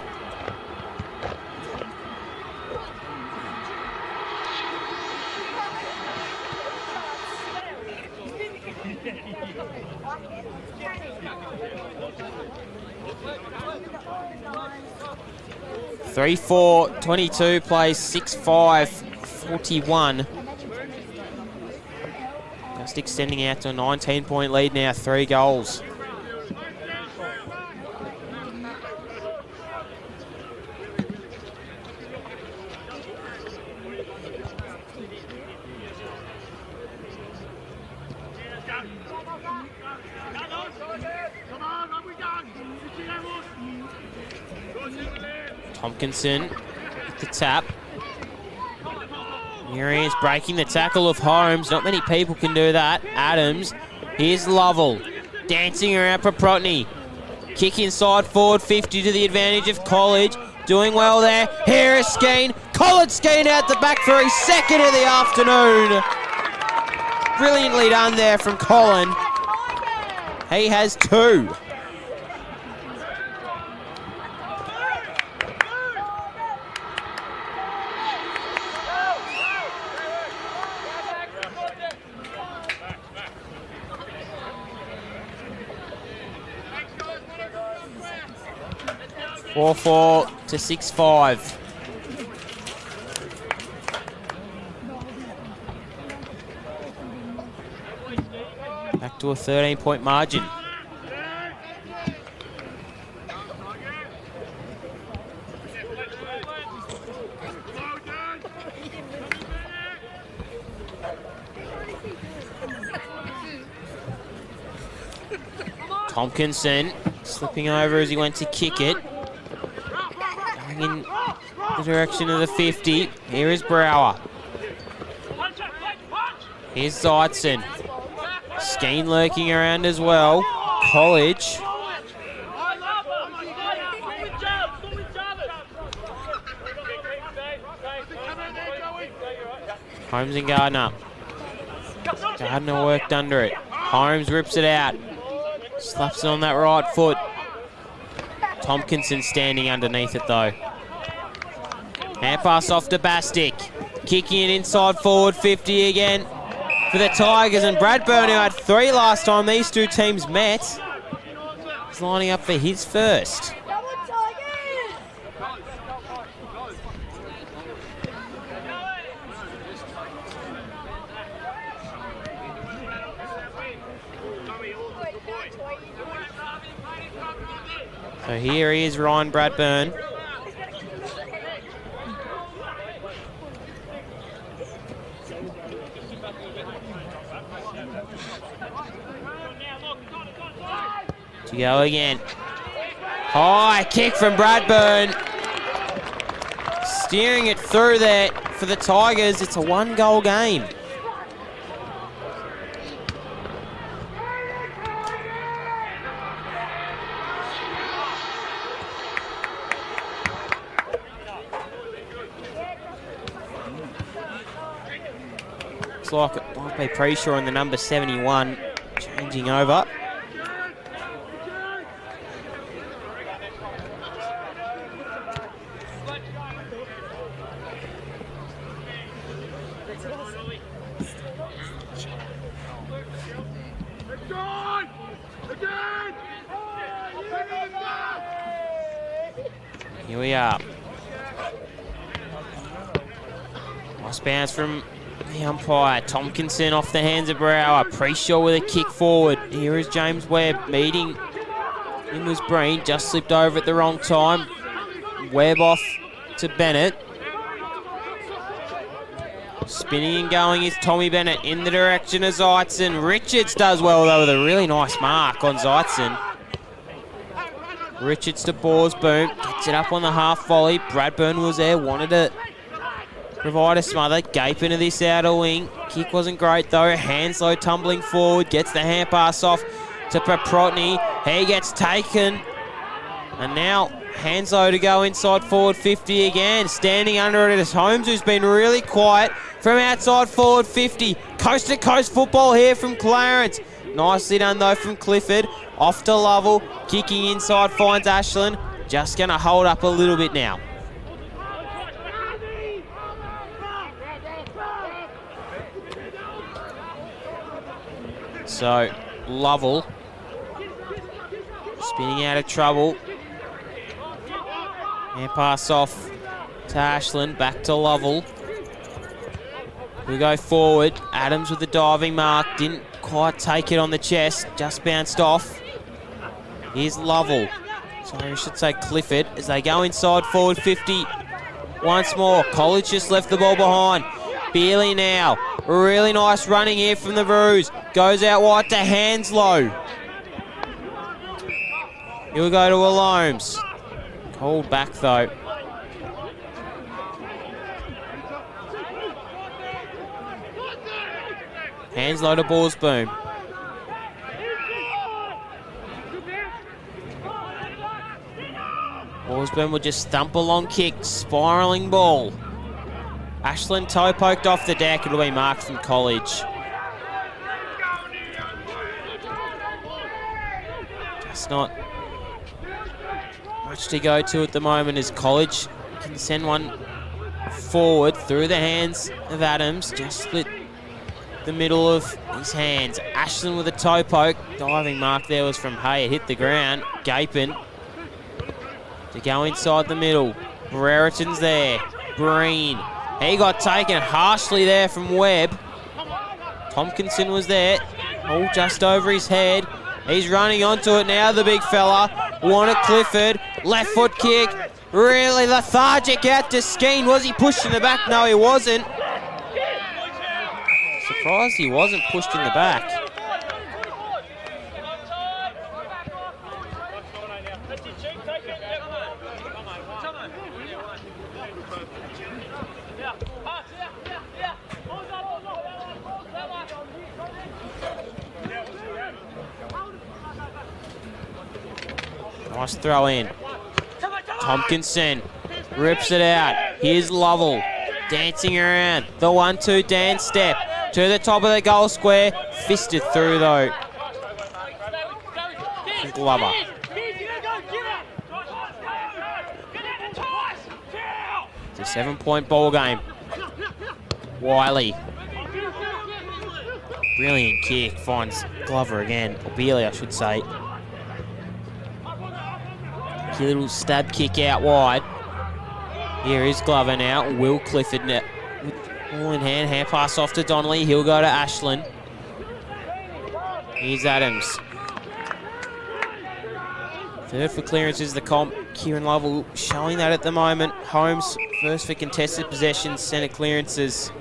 Three, 4, 22 plays 6-5, 41. Just extending out to a 19-point lead now, 3 goals. Tompkinson the tap. Here he is breaking the tackle of Holmes. Not many people can do that. Adams. Here's Lovell. Dancing around Paprotny. Kick inside forward 50 to the advantage of College. Doing well there. Here is Skeen. College Skeen out the back for his second of the afternoon. Brilliantly done there from Colin. He has 2. Four to 6-5. Back to a 13-point margin. Tompkinson slipping over as he went to kick it. Going in the direction of the 50. Here is Brower. Here's Zeitzen. Skeen lurking around as well. College. Holmes and Gardner. Gardner worked under it. Holmes rips it out. Slaps it on that right foot. Tompkinson standing underneath it though. Hand pass off to Bastic. Kicking it inside forward 50 again for the Tigers, and Bradburn, who had 3 last time these two teams met, is lining up for his first. So here he is, Ryan Bradburn. To go again. High kick from Bradburn. Steering it through there for the Tigers. It's a 1-goal game. Looks like it might be Preshaw in the number 71 changing over. Here we are. Nice bounce from the umpire. Tompkinson off the hands of Brower. Preshaw with a kick forward. Here is James Webb meeting him was Breen. Just slipped over at the wrong time. Webb off to Bennett. Spinning and going is Tommy Bennett in the direction of Zeitzen. Richards does well though with a really nice mark on Zeitzen. Richards to Borsboom, gets it up on the half volley. Bradburn was there, wanted to provide a smother. Gape into this outer wing. Kick wasn't great though. Hanslow tumbling forward, gets the hand pass off to Paprotny. He gets taken. And now Hanslow to go inside forward 50 again. Standing under it is Holmes, who's been really quiet from outside forward 50. Coast to coast football here from Clarence. Nicely done though from Clifford. Off to Lovell, kicking inside, finds Ashland. Just going to hold up a little bit now. So, Lovell spinning out of trouble. And pass off to Ashland, back to Lovell. We go forward. Adams with the diving mark, didn't quite take it on the chest, just bounced off. Here's Lovell. So I should say Clifford as they go inside forward 50 once more. College just left the ball behind. Beerley now. Really nice running here from the Brews. Goes out wide to Hanslow. He'll go to Alomes. Called back though. Hands low to Borsboom. Borsboom will just thump a long kick, spiralling ball. Ashland toe poked off the deck. It'll be marked from College. Just not much to go to at the moment as College can send one forward through the hands of Adams. Just split the middle of his hands. Ashland with a toe poke. Diving mark there was from Hay. It hit the ground. Gapin to go inside the middle. Brereton's there. Breen. He got taken harshly there from Webb. Tompkinson was there. All just over his head. He's running onto it now, the big fella. Warner Clifford. Left foot kick. Really lethargic out to Skeen. Was he pushed in the back? No, he wasn't. Surprised he wasn't pushed in the back. Nice throw in. Tompkinson rips it out. Here's Lovell dancing around. The 1-2 dance step to the top of the goal square. Fisted through though. Glover. It's a 7-point ball game. Wiley. Brilliant kick. Finds Glover again. Or Bealey, I should say. A little stab kick out wide. Here is Glover now. Will Clifford now. Ball in hand. Hand pass off to Donnelly. He'll go to Ashland. Here's Adams. Third for clearances, the comp. Kieran Lovell showing that at the moment. Holmes first for contested possessions, centre clearances.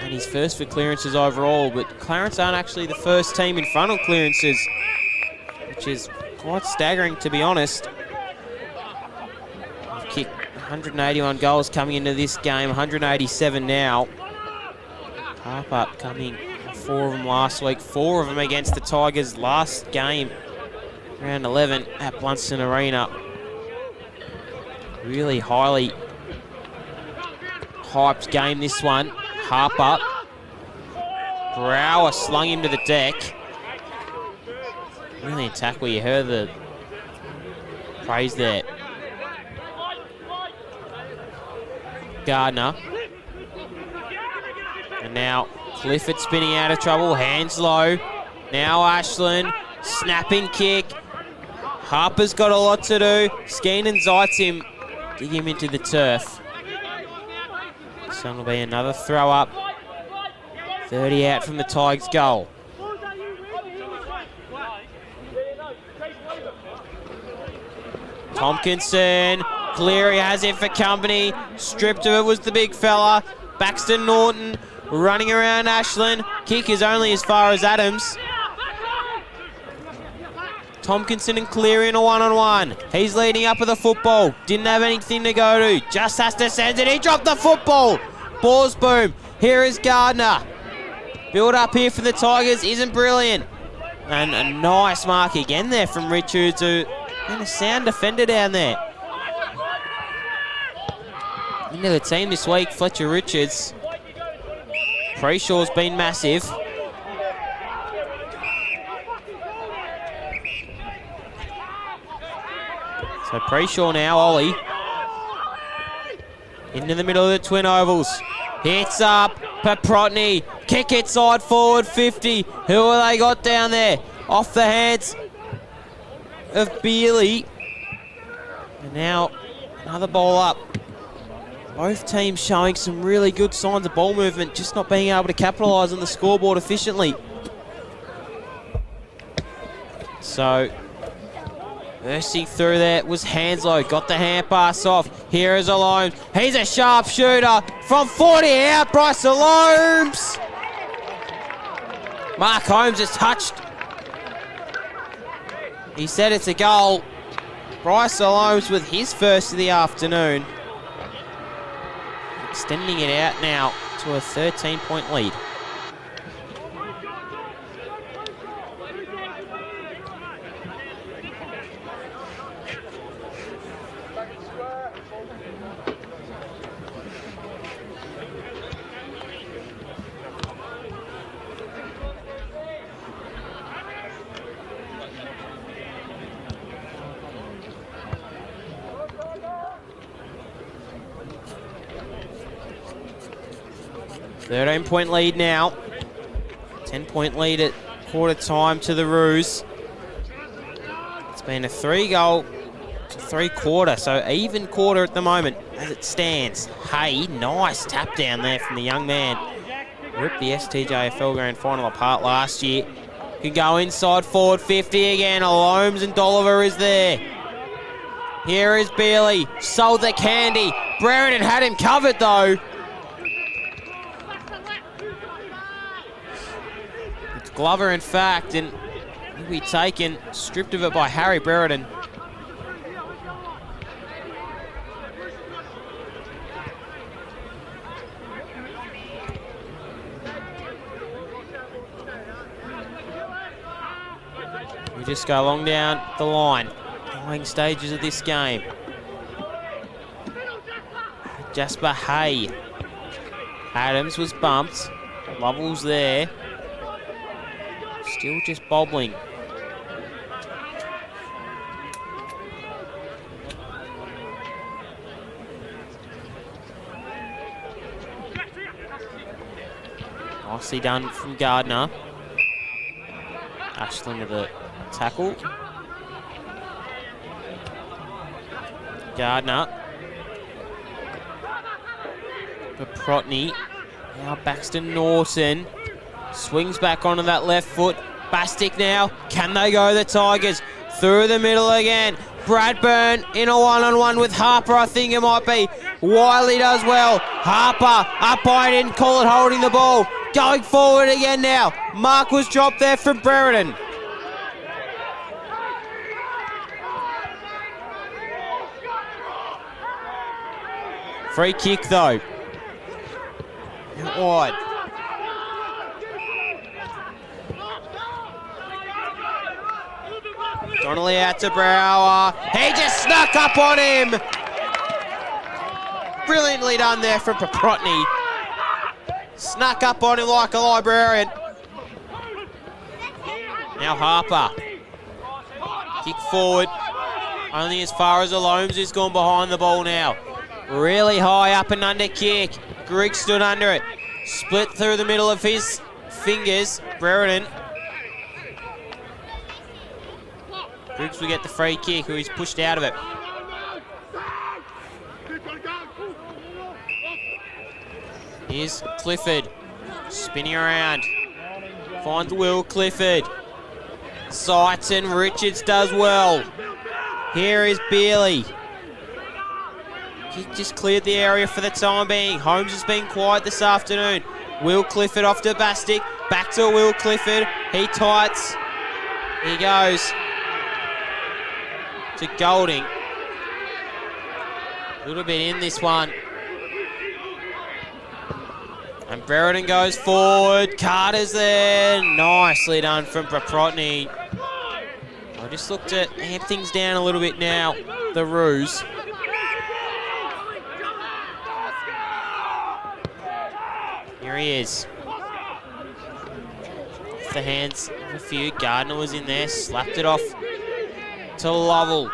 And he's first for clearances overall. But Clarence aren't actually the first team in front of clearances, which is quite staggering, to be honest. They've kicked 181 goals coming into this game, 187 now. Half up coming, 4 of them last week, 4 of them against the Tigers last game, round 11 at Blunston Arena. Really highly hyped game, this one. Harper. Brower slung him to the deck. Brilliant tackle. You heard the praise there. Gardner. And now Clifford spinning out of trouble. Hands low. Now Ashland. Snapping kick. Harper's got a lot to do. Skeen and Zeitz him. Dig him into the turf. This one will be another throw up. 30 out from the Tigers goal. Tompkinson. Cleary has it for company. Stripped of it was the big fella. Baxter Norton running around Ashland. Kick is only as far as Adams. Tompkinson and Cleary in a one-on-one. He's leading up with the football. Didn't have anything to go to. Just has to send it. He dropped the football. Borsboom. Here is Gardner. Build up here for the Tigers isn't brilliant. And a nice mark again there from Richards, who been a sound defender down there. Into the team this week, Fletcher Richards. Preshaw's been massive. So Preshaw now, Ollie. Into the middle of the twin ovals. Hits up, Paprotny. Kick it side forward, 50. Who have they got down there? Off the hands of Bealey. And now another ball up. Both teams showing some really good signs of ball movement, just not being able to capitalise on the scoreboard efficiently. So bursting through there was Hanslow. Got the hand pass off. Here is Alomes. He's a sharp shooter. From 40 out, Bryce Alomes. Mark Holmes is touched. He said it's a goal. Bryce Alomes with his first of the afternoon. Extending it out now to a 13-point lead. 13-point lead now. 10-point lead at quarter time to the Roos. It's been a 3-goal to 3-quarter, so even quarter at the moment as it stands. Hey, nice tap down there from the young man. Ripped the STJFL Grand Final apart last year. Can go inside forward 50 again. Alomes and Dolliver is there. Here is Bealey. Sold the candy. Brereton had him covered though. It's Glover in fact, and he'll be taken, stripped of it by Harry Brereton. We just go along down the line. Dying stages of this game. Jasper Hay. Adams was bumped. Lovell's there. Still just bobbling. Nicely done from Gardner. Ashland with a tackle. Gardner. Paprotny. Now Baxton Norton. Swings back onto that left foot. Bastic now. Can they go the Tigers? Through the middle again. Bradburn in a one-on-one with Harper, I think it might be. Wiley does well. Harper up by, didn't call it, holding the ball. Going forward again now. Mark was dropped there from Brereton. Free kick though. Out wide. Donnelly out to Brower. He just snuck up on him. Brilliantly done there from Paprotny. Snuck up on him like a librarian. Now Harper. Kick forward. Only as far as Alomes has gone behind the ball now. Really high up and under kick. Griggs stood under it. Split through the middle of his fingers. Brereton. Griggs will get the free kick, who he's pushed out of it. Here's Clifford. Spinning around. Finds Will Clifford. Sights and Richards does well. Here is Bealey. He just cleared the area for the time being. Holmes has been quiet this afternoon. Will Clifford off to Bastic. Back to Will Clifford. He tights. He goes to Golding. A little bit in this one. And Brereton goes forward. Carter's there. Nicely done from Paprotny. I just looked to amp things down a little bit now. The Roos. Here he is. Off the hands of a few. Gardner was in there. Slapped it off to Lovell.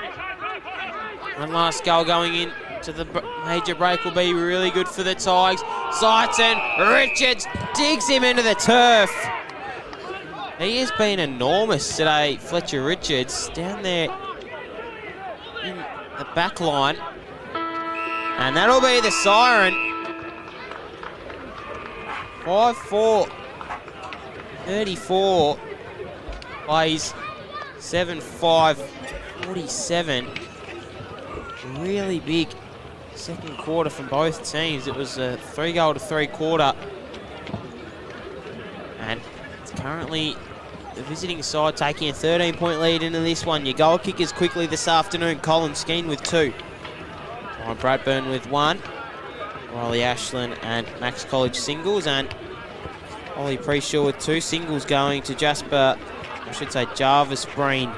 One last goal going in to the major break will be really good for the Tigers. Sights and Richards digs him into the turf. He has been enormous today, Fletcher Richards, down there in the back line. And that'll be the siren. 5-4, 34, plays 7-5, 47. Really big second quarter from both teams. It was a 3-goal to 3-quarter. And it's currently the visiting side taking a 13-point lead into this one. Your goal kickers quickly this afternoon. Colin Skeen with 2. Ryan Bradburn with 1. Riley Ashland and Max College singles, and Ollie Preshaw with 2 singles going to Jasper, I should say Jarvis Breen,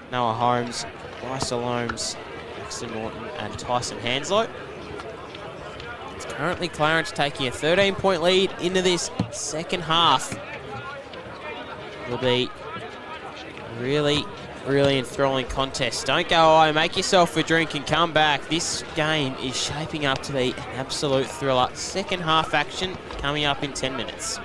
Noah Holmes, Bryce Alomes, Maxton Norton and Tyson Hanslow. It's currently Clarence taking a 13-point lead into this second half. It'll be really really enthralling contest. Don't go away, make yourself a drink and come back. This game is shaping up to be an absolute thriller. Second half action coming up in 10 minutes.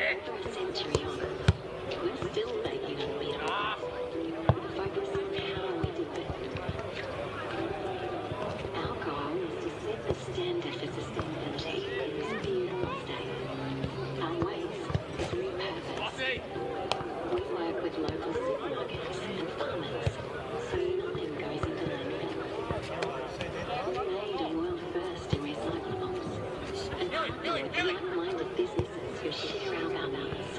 over a century on, we're still making unbeatable. The focus on how we do it. Our goal is to set the standard for sustainability in this beautiful state. Our waste is repurposed. We work with local supermarkets and farmers, so nothing goes into landfill. We made a world first in recyclables, and partner with like-minded businesses who share our values.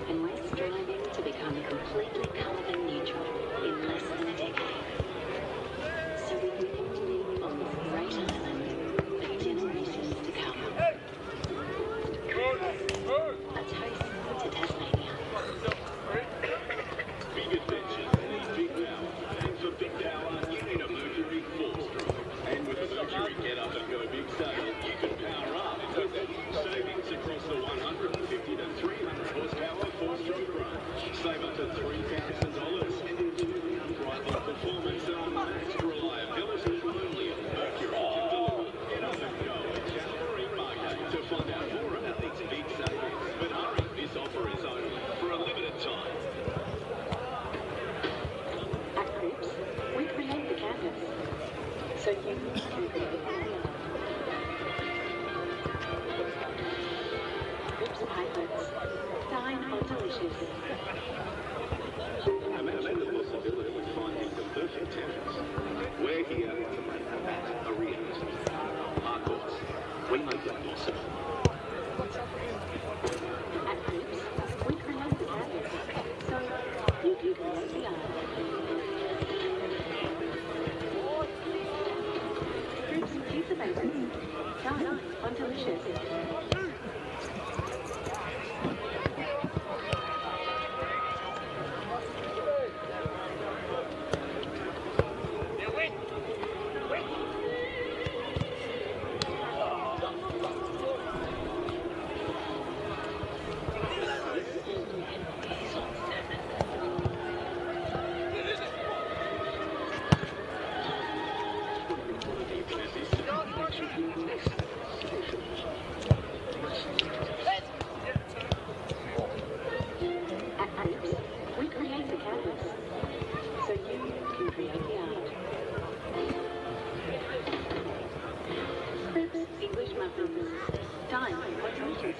And we're striving to become completely carbon neutral in less than a decade. So we can all live on this great island for generations to come. A toast to Tasmania. Big adventures need big power. And for big power, you need a Mercury 4-stroke. And with the Mercury Get Up and Go Big Sale, you can power up. So that's savings across the 150 to 300 horsepower 4-stroke range. Save up to $3,000 and enjoy the unrivaled performance and unmatched reliability only on Mercury can deliver. Get up and go at Channel Marine Market to find out more about these big savings. But hurry, this offer is only for a limited time. At Cribs, we create the canvas, so you can create the canvas. Cribs pilots, dine on delicious. Imagine the possibility of finding the perfect tennis. We're here to make that a reality. Of course, we make it possible. At Cribs, we create the canvas, so you can create the art. Cribs pizza bakers, dine on delicious. At Cribs, we create the canvas, so you can create the art. Cribs English muffins, dine on delicious.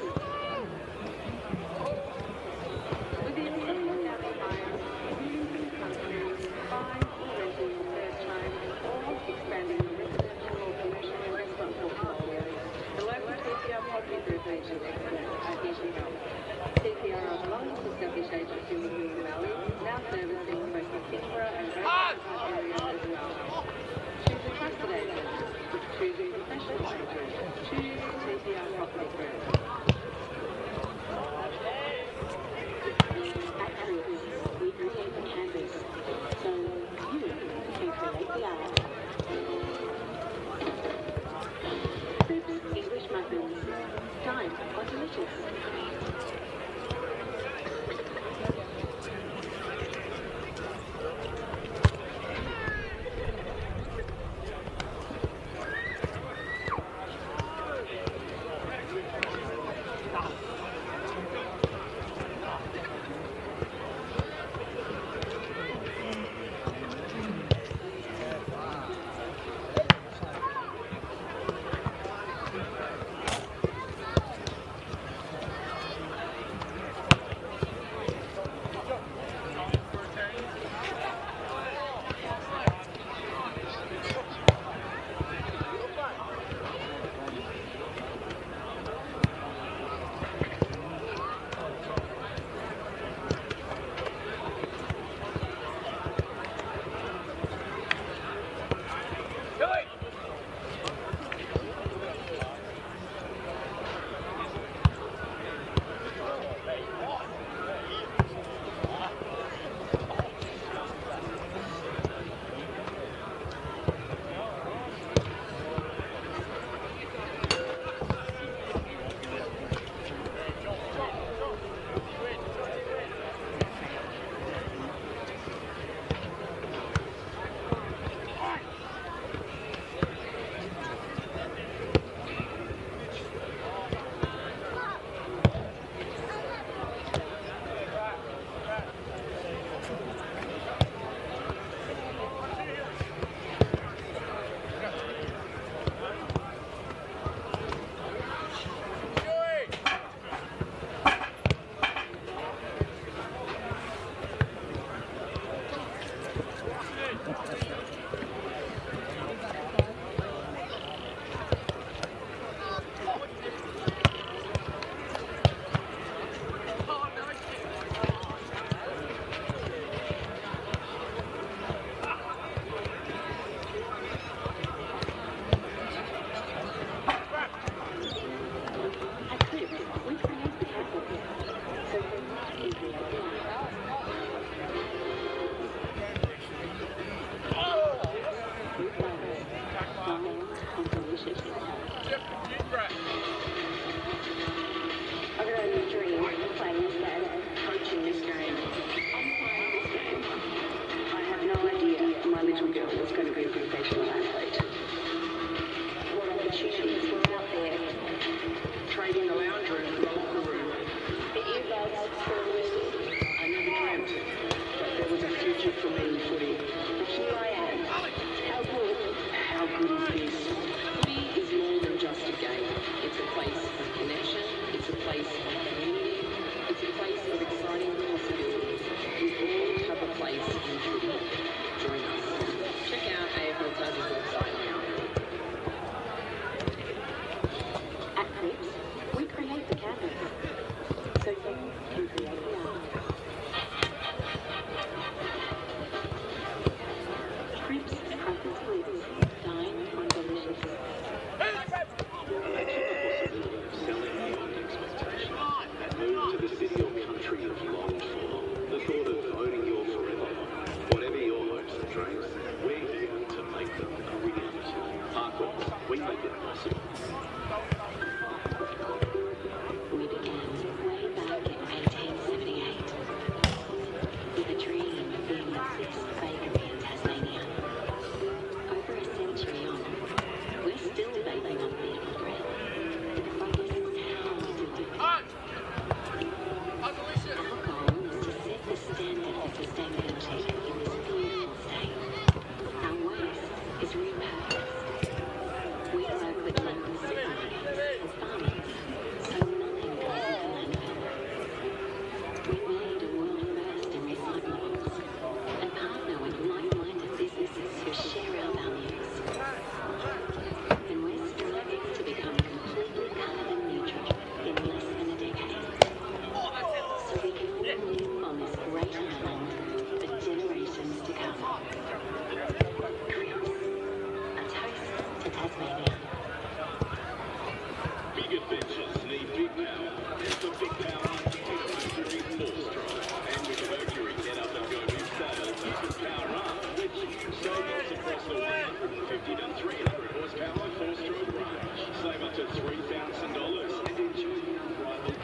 Within 10,000 miles, you can countries, buying or renting your first home, or expanding your residential or commercial investment portfolio. The local TPR property group agent expert are here to help. TPR are the longest established agents in the Huon Valley, now servicing both the Kingborough and Pregame area as well. Choose a trusted agent. Choose a professional agent. Choose TPR property group. At Cribs, we create the canvas, so you can create the art. Cribs English muffins, dine on delicious.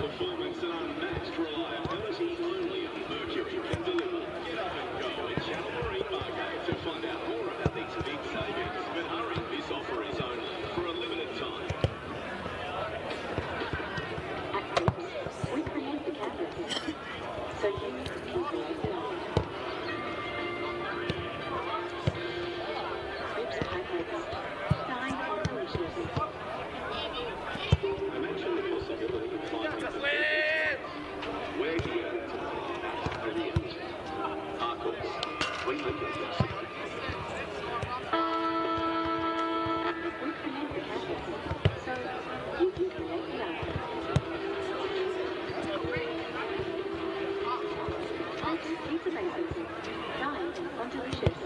performance and unmatched reliability only Mercury can deliver. Get up and go at Channel 3 Pregame to find out more about these big savings. But hurry, this offer is only for a limited time. At Crips, we create the canvas, so you can create the art. Crips pancakes, dine on delicious. Imagine the possibility of finding the we're here brilliant. Parkles, we live with this. We create the canvas, so you can create the art. Crips pizza bases, dine on delicious.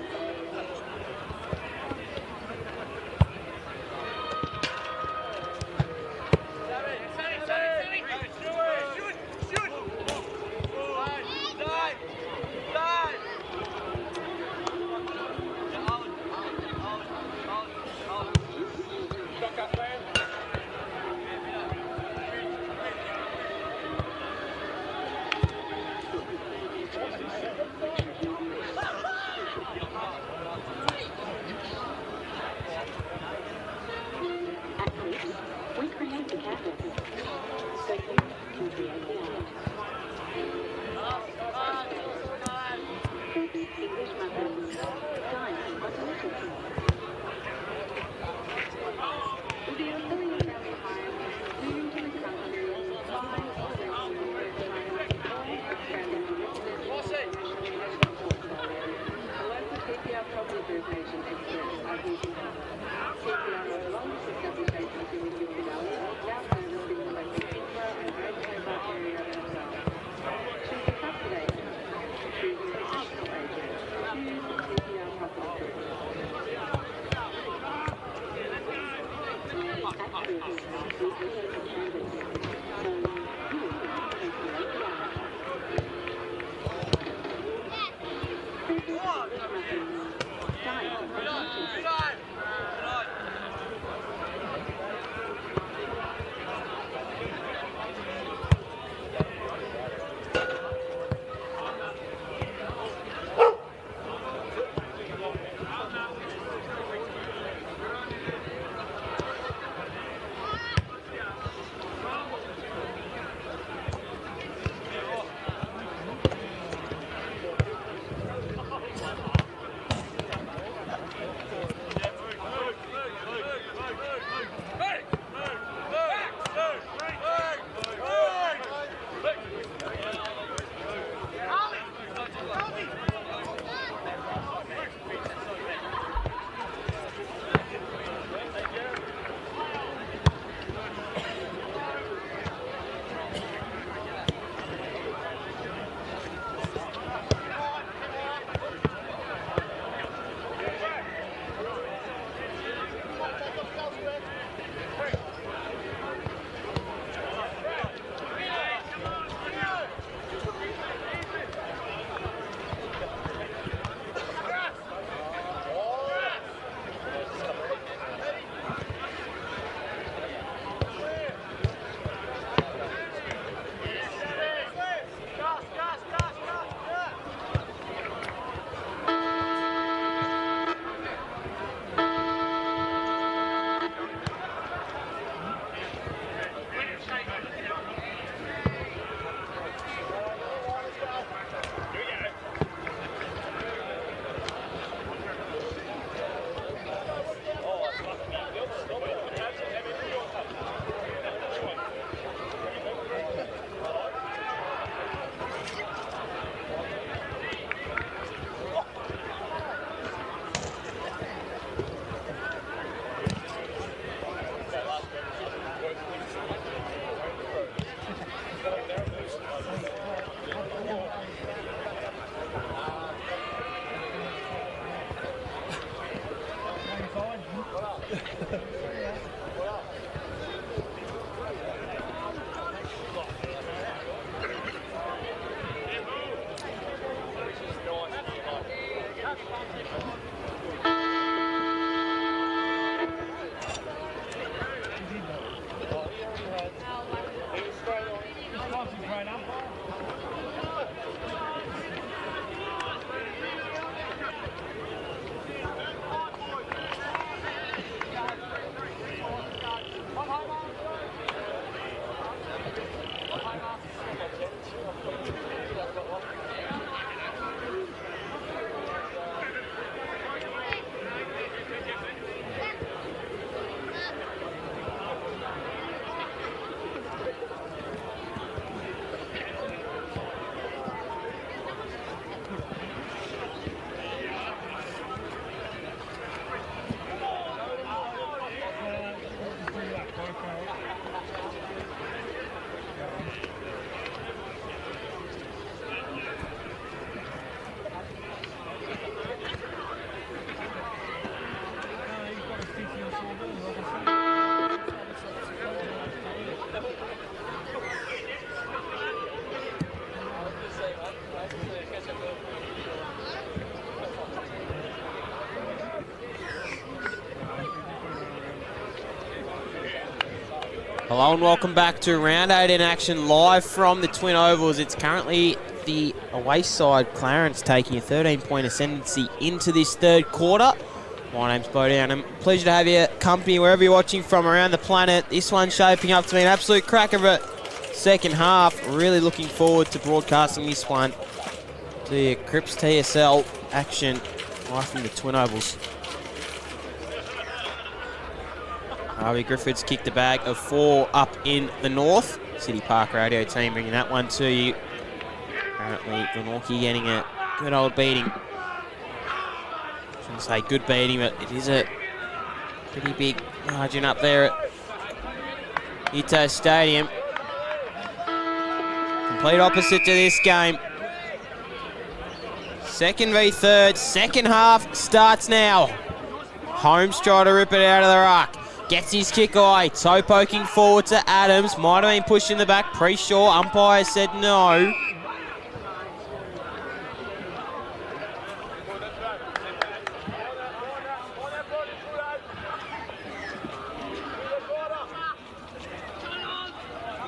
Hello and welcome back to round 8 in action live from the Twin Ovals. It's currently the away side, Clarence, taking a 13-point ascendancy into this third quarter. My name's Bo Down, and pleasure to have your company wherever you're watching from around the planet. This one's shaping up to be an absolute crack of a second half. Really looking forward to broadcasting this one to your Crips TSL action live from the Twin Ovals. Harvey Griffiths kicked a bag of 4 up in the north. City Park Radio team bringing that one to you. Apparently, Glenorchy getting a good old beating. Shouldn't say good beating, but it is a pretty big margin up there at Ito Stadium. Complete opposite to this game. Second v third, second half starts now. Holmes try to rip it out of the ruck. Gets his kick away. Toe poking forward to Adams. Might have been pushed in the back. Pre-sure. Umpire said no.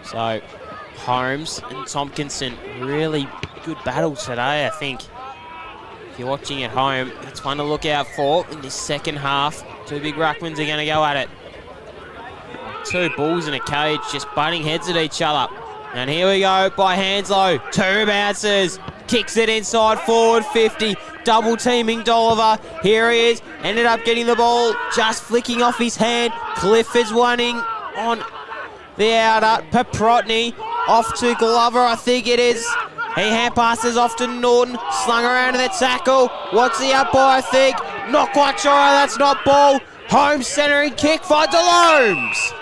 So, Holmes and Tompkinson, really good battle today, I think. If you're watching at home, that's one to look out for in this second half. Two big ruckmans are going to go at it. Two bulls in a cage just butting heads at each other. And here we go by Hanslow. 2 bounces. Kicks it inside forward 50. Double teaming Dolliver. Here he is. Ended up getting the ball. Just flicking off his hand. Clifford's winning on the outer. Paprotny off to Glover, I think it is. He hand passes off to Norton. Slung around to the tackle. What's the umpire think? Not quite sure. That's not ball. Holmes centering kick for Delhomes.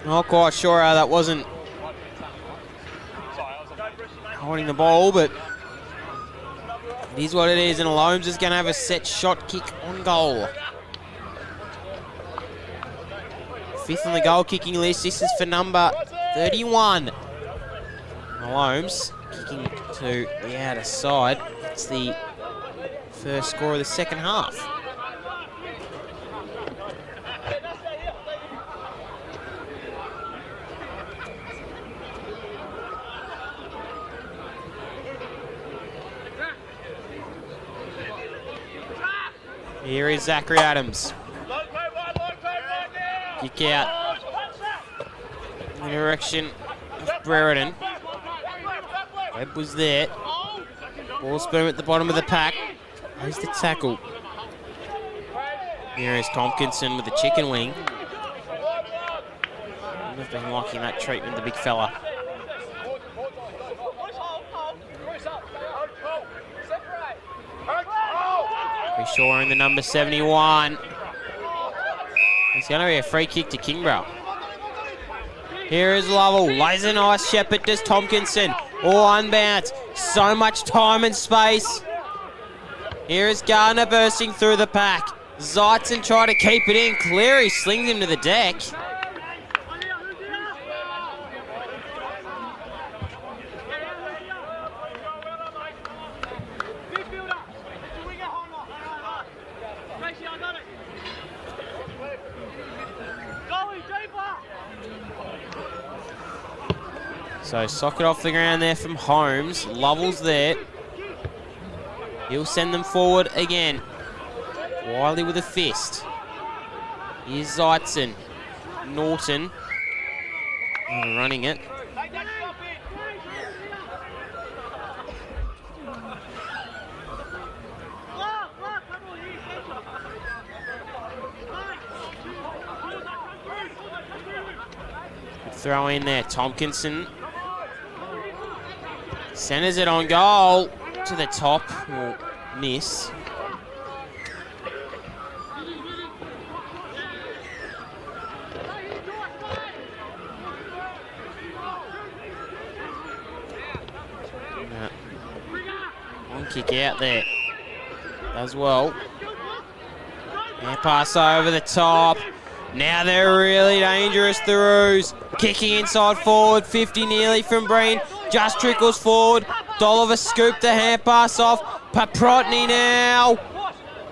Not quite sure how that wasn't holding the ball, but it is what it is, and Holmes is going to have a set shot kick on goal. 5th on the goal kicking list. This is for number 31. Holmes kicking to the outer side. It's the first score of the second half. Here is Zachary Adams. Kick out in the direction of Brereton. Webb was there. Ball spoon at the bottom of the pack. Where's the tackle? Here is Tompkinson with the chicken wing. I've been liking that treatment, the big fella. Shaw in the number 71. It's going to be a free kick to Kingborough. Here is Lovell. Lays a nice shepherd. Does Tompkinson. All unbounce. So much time and space. Here is Gardner bursting through the pack. Zeitzen try to keep it in. Cleary slings him to the deck. So socket off the ground there from Holmes. Lovell's there. He'll send them forward again. Wiley with a fist. Here's Zeitzen. Norton. Running it. Throw in there. Tompkinson. Centers it on goal to the top. Will miss. One kick out there. Does well. And pass over the top. Now they're really dangerous, the Roos. Kicking inside forward, 50 nearly from Breen. Just trickles forward. Dolliver scooped the hand pass off. Paprotny now.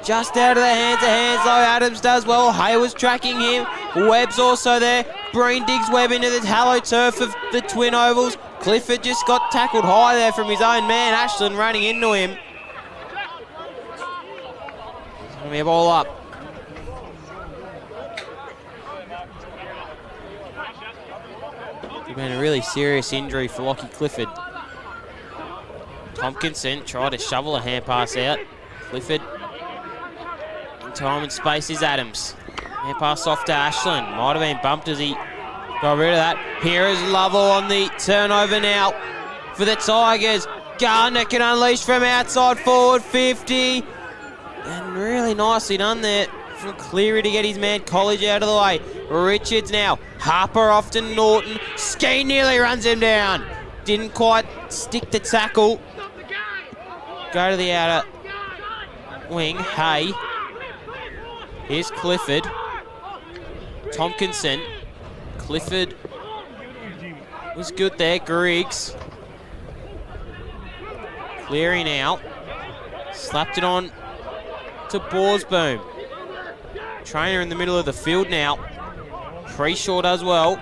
Just out of the hands of Hanslow. Adams does well. Haywards tracking him. Webb's also there. Breen digs Webb into the tallow turf of the Twin Ovals. Clifford just got tackled high there from his own man. Ashland running into him. It's going to be a ball up. It's been a really serious injury for Lockie Clifford. Tompkinson tried to shovel a hand pass out. Clifford. In time and space is Adams. Hand pass off to Ashland. Might have been bumped as he got rid of that. Here is Lovell on the turnover now for the Tigers. Gardner can unleash from outside forward 50. And really nicely done there from Cleary to get his man College out of the way. Richards now. Harper off to Norton. Skeen nearly runs him down. Didn't quite stick the tackle. Go to the outer wing. Hay. Here's Clifford. Tompkinson. Clifford was good there. Griggs. Cleary now. Slapped it on to Borsboom. Trainer in the middle of the field now. Preshaw does well.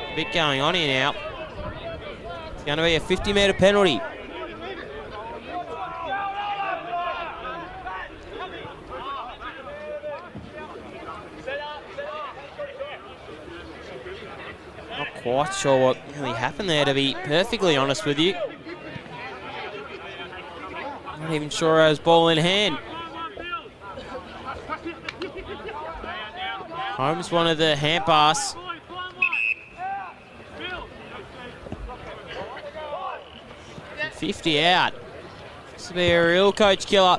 A bit going on here now. It's going to be a 50-metre penalty. Not quite sure what really happened there, to be perfectly honest with you. Not even sure I was ball in hand. Holmes wanted the hand pass. 50 out. This will be a real coach killer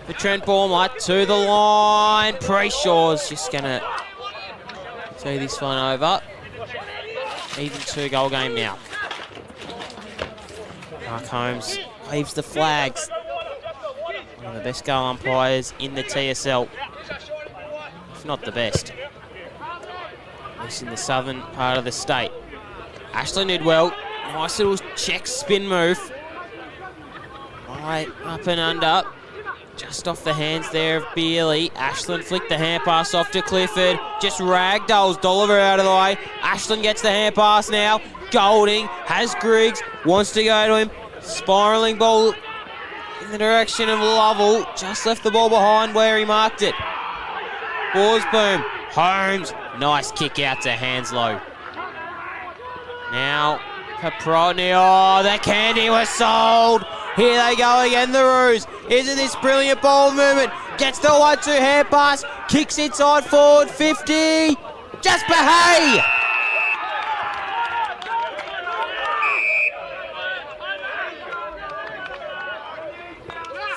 for Trent Baumler. To the line. Preshaw's just going to see this one over. Even 2-goal game now. Mark Holmes waves the flags. One of the best goal umpires in the TSL. If not the best. At least in the southern part of the state. Ashland did well. Nice little check spin move. Right, up and under. Just off the hands there of Beerley. Ashland flicked the hand pass off to Clifford. Just ragdolls Dolliver out of the way. Ashland gets the hand pass now. Golding has Griggs. Wants to go to him. Spiralling ball in the direction of Lovell. Just left the ball behind where he marked it. Borsboom. Holmes. Nice kick out to Hanslow. Now, Paprotny. Oh, the candy was sold. Here they go again, the Roos. Isn't this brilliant ball movement? Gets the 1-2 hand pass. Kicks inside forward, 50. Jasper Hay.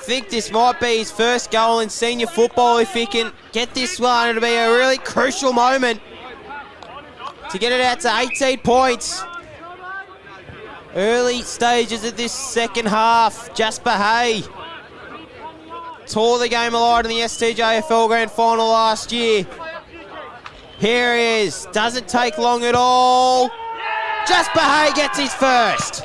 Think this might be his first goal in senior football. If he can get this one, it'll be a really crucial moment to get it out to 18 points. Early stages of this second half. Jasper Hay tore the game alive in the STJFL Grand Final last year. Here he is. Doesn't take long at all. Jasper Hay gets his first.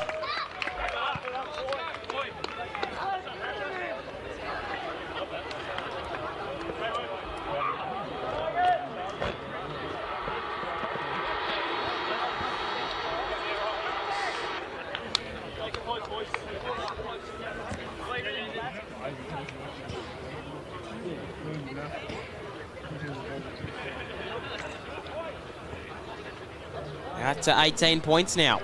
Out to 18 points now.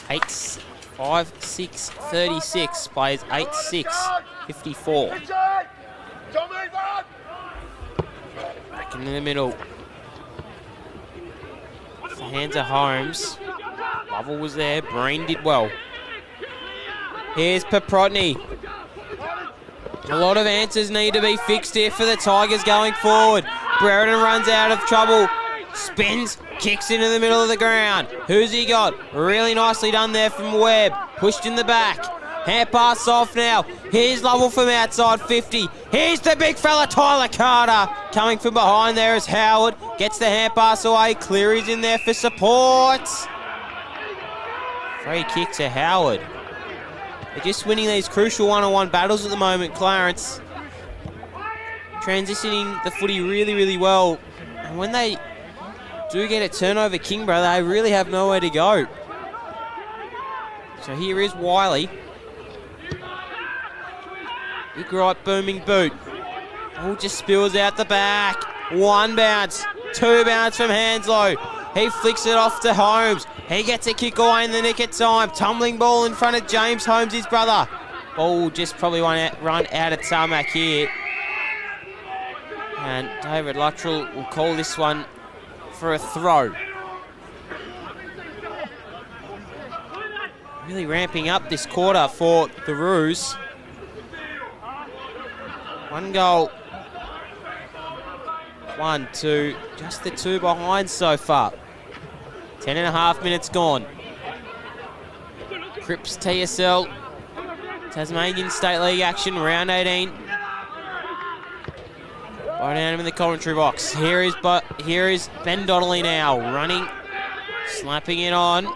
Eight, 5, 6, 36. Plays 8, 6, 54. Back into the middle. The hands of Holmes. Lovell was there. Breen did well. Here's Paprotny. A lot of answers need to be fixed here for the Tigers going forward. Brereton runs out of trouble. Spins, kicks into the middle of the ground. Who's he got? Really nicely done there from Webb. Pushed in the back. Hand pass off now. Here's Lovell from outside 50. Here's the big fella, Tyler Carter. Coming from behind there is Howard. Gets the hand pass away. Cleary's in there for support. Free kick to Howard. They're just winning these crucial one-on-one battles at the moment, Clarence. Transitioning the footy really, really well. And when they do get a turnover, Kingborough, they really have nowhere to go. So here is Wiley. Big right booming boot. All just spills out the back. One bounce, two bounce from Hanslow. He flicks it off to Holmes. He gets a kick away in the nick of time. Tumbling ball in front of James Holmes, his brother. Ball will just probably run out of tarmac here. And David Luttrell will call this one for a throw. Really ramping up this quarter for the Roos. One goal. 1, 2, just the two behind so far. 10.5 minutes gone. Cripps TSL. Tasmanian State League action, round 18. Right down him in the commentary box. Here is Ben Donnelly now, running, slapping it on.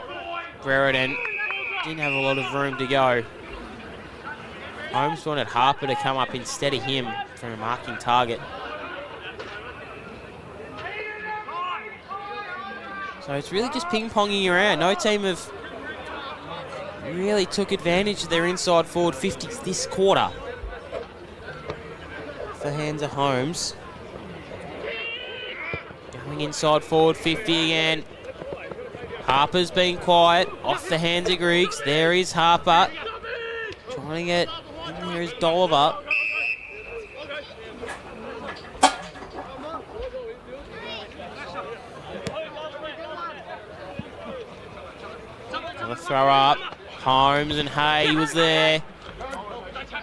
Brereton didn't have a lot of room to go. Holmes wanted Harper to come up instead of him from a marking target. So it's really just ping-ponging around. No team have really took advantage of their inside forward 50s this quarter. The hands of Holmes. Going inside forward 50 again. Harper's been quiet. Off the hands of Griggs. There is Harper. Trying to get in there is Dolliver. Another throw up. Holmes and Hay was there.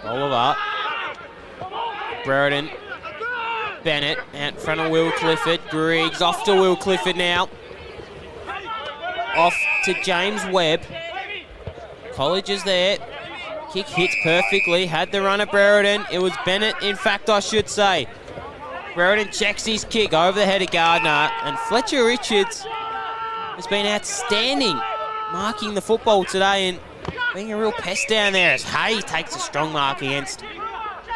Dolliver. Brereton. Bennett out in front of Will Clifford. Griggs off to Will Clifford now. Off to James Webb. College is there. Kick hits perfectly. Had the run at Brereton. It was Bennett, in fact, I should say. Brereton checks his kick over the head of Gardner. And Fletcher Richards has been outstanding marking the football today and being a real pest down there as Hay takes a strong mark against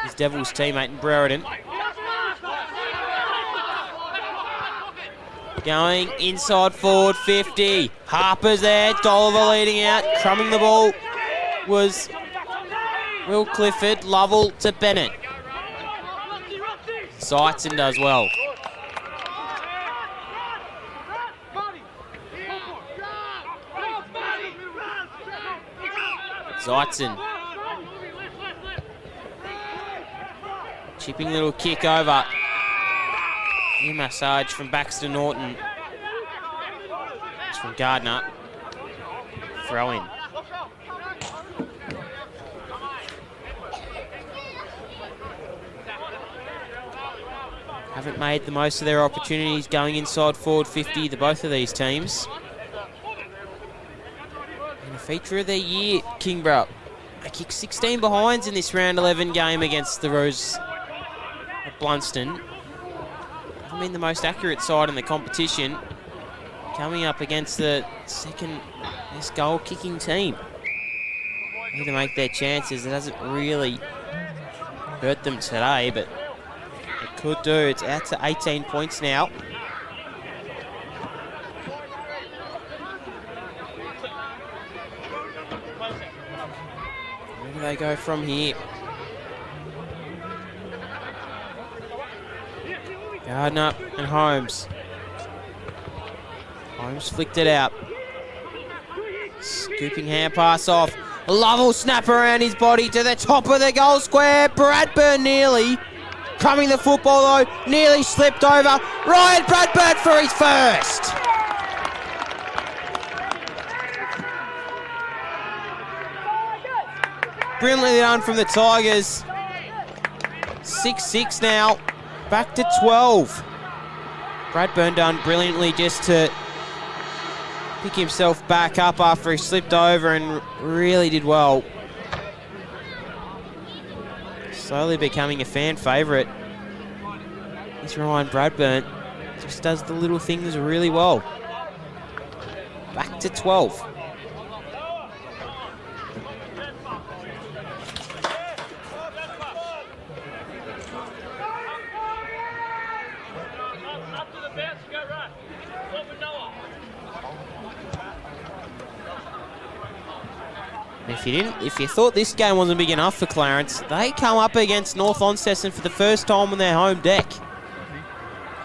his Devils teammate in Brereton. Going inside forward 50. Harper's there. Dolliver leading out. Crumbing the ball was Will Clifford. Lovell to Bennett. Seitzen does well. Seitzen. Chipping little kick over. New massage from Baxter Norton. It's from Gardner. Throw in. Haven't made the most of their opportunities going inside forward 50, the both of these teams. And a feature of their year, Kingborough. They kicked 16 behinds in this round 11 game against the Roos at Blunston. I mean, the most accurate side in the competition, coming up against the second best goal kicking team. Need to make their chances. It doesn't really hurt them today, but it could do. It's out to 18 points now. Where do they go from here? Gardner and Holmes. Holmes flicked it out. Scooping hand pass off. Lovell snap around his body to the top of the goal square. Bradburn nearly. Crumbing the football though. Nearly slipped over. Ryan Bradburn for his first. brilliantly done from the Tigers. 6-6 now. Back to 12. Bradburn done brilliantly just to pick himself back up after he slipped over and really did well. Slowly becoming a fan favourite. This Ryan Bradburn just does the little things really well. Back to 12. If you thought this game wasn't big enough for Clarence, they come up against North Launceston for the first time on their home deck.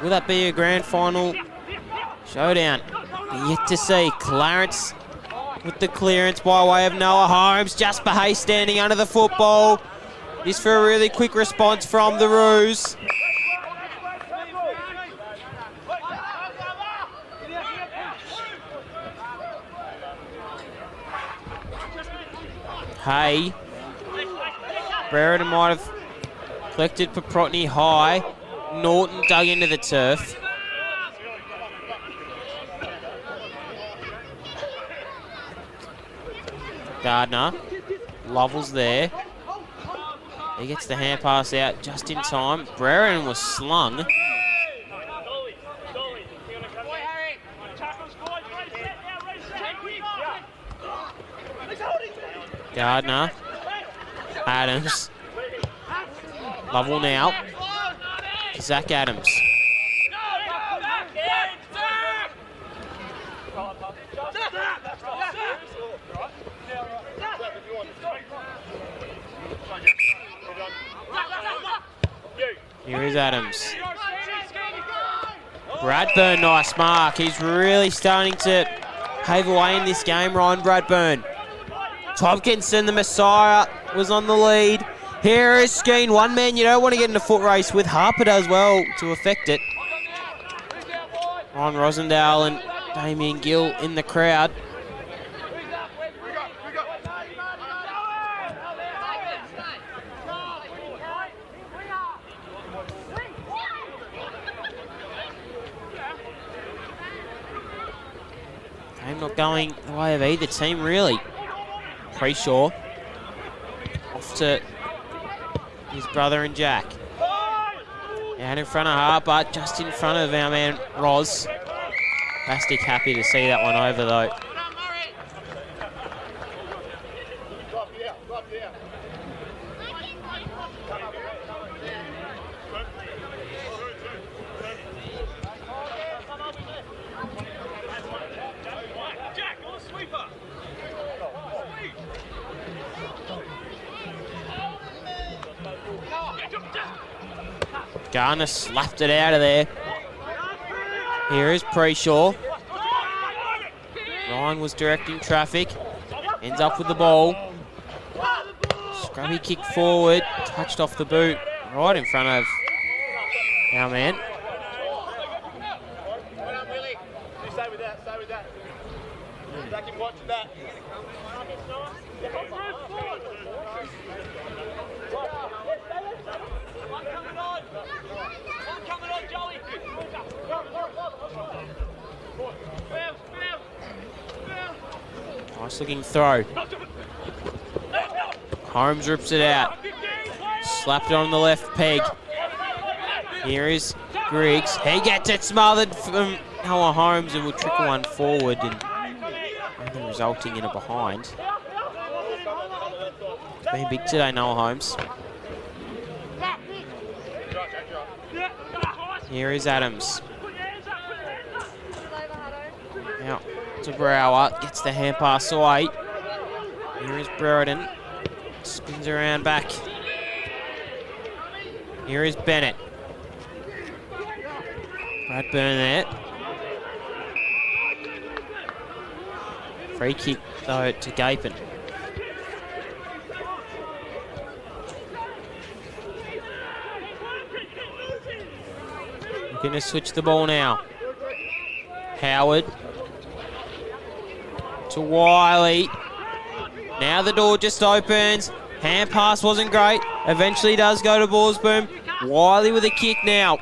Will that be a grand final showdown? Yet to see. Clarence with the clearance by way of Noah Holmes. Jasper Hayes standing under the football. This for a really quick response from the Roos. Hay. Brereton might have collected Paprotny high. Norton dug into the turf. Gardner. Lovell's there. He gets the hand pass out just in time. Brereton was slung. Gardner. Adams. Lovell now. Zach Adams. Here is Adams. Bradburn, nice mark. He's really starting to pave away in this game, Ryan Bradburn. Tompkinson, the Messiah, was on the lead. Here is Skeen. One man you don't want to get in a foot race with. Harper does well to affect it. Ron Rosendale and Damien Gill in the crowd. Game not going the way of either team, really. Preshaw off to his brother and Jack. Out in front of Harper, just in front of our man Roz. Plastic happy to see that one over though. Garner slapped it out of there. Here is Preshaw. Ryan was directing traffic. Ends up with the ball. Scrubby kick forward. Touched off the boot. Right in front of our man. Stay with that, stay with that. Back him watching that. Nice looking throw. Holmes rips it out. Slapped it on the left peg. Here is Griggs. He gets it smothered from Noah Holmes and will trickle one forward and only resulting in a behind. It's been big today, Noah Holmes. Here is Adams. Now to Brower, gets the hand pass away. Here is Brereton. Spins around back. Here is Bennett. Bradburn there. Free kick though to Gapin. Looking to switch the ball now. Howard. To Wiley. Now the door just opens. Hand pass wasn't great. Eventually does go to Borsboom. Wiley with a kick now.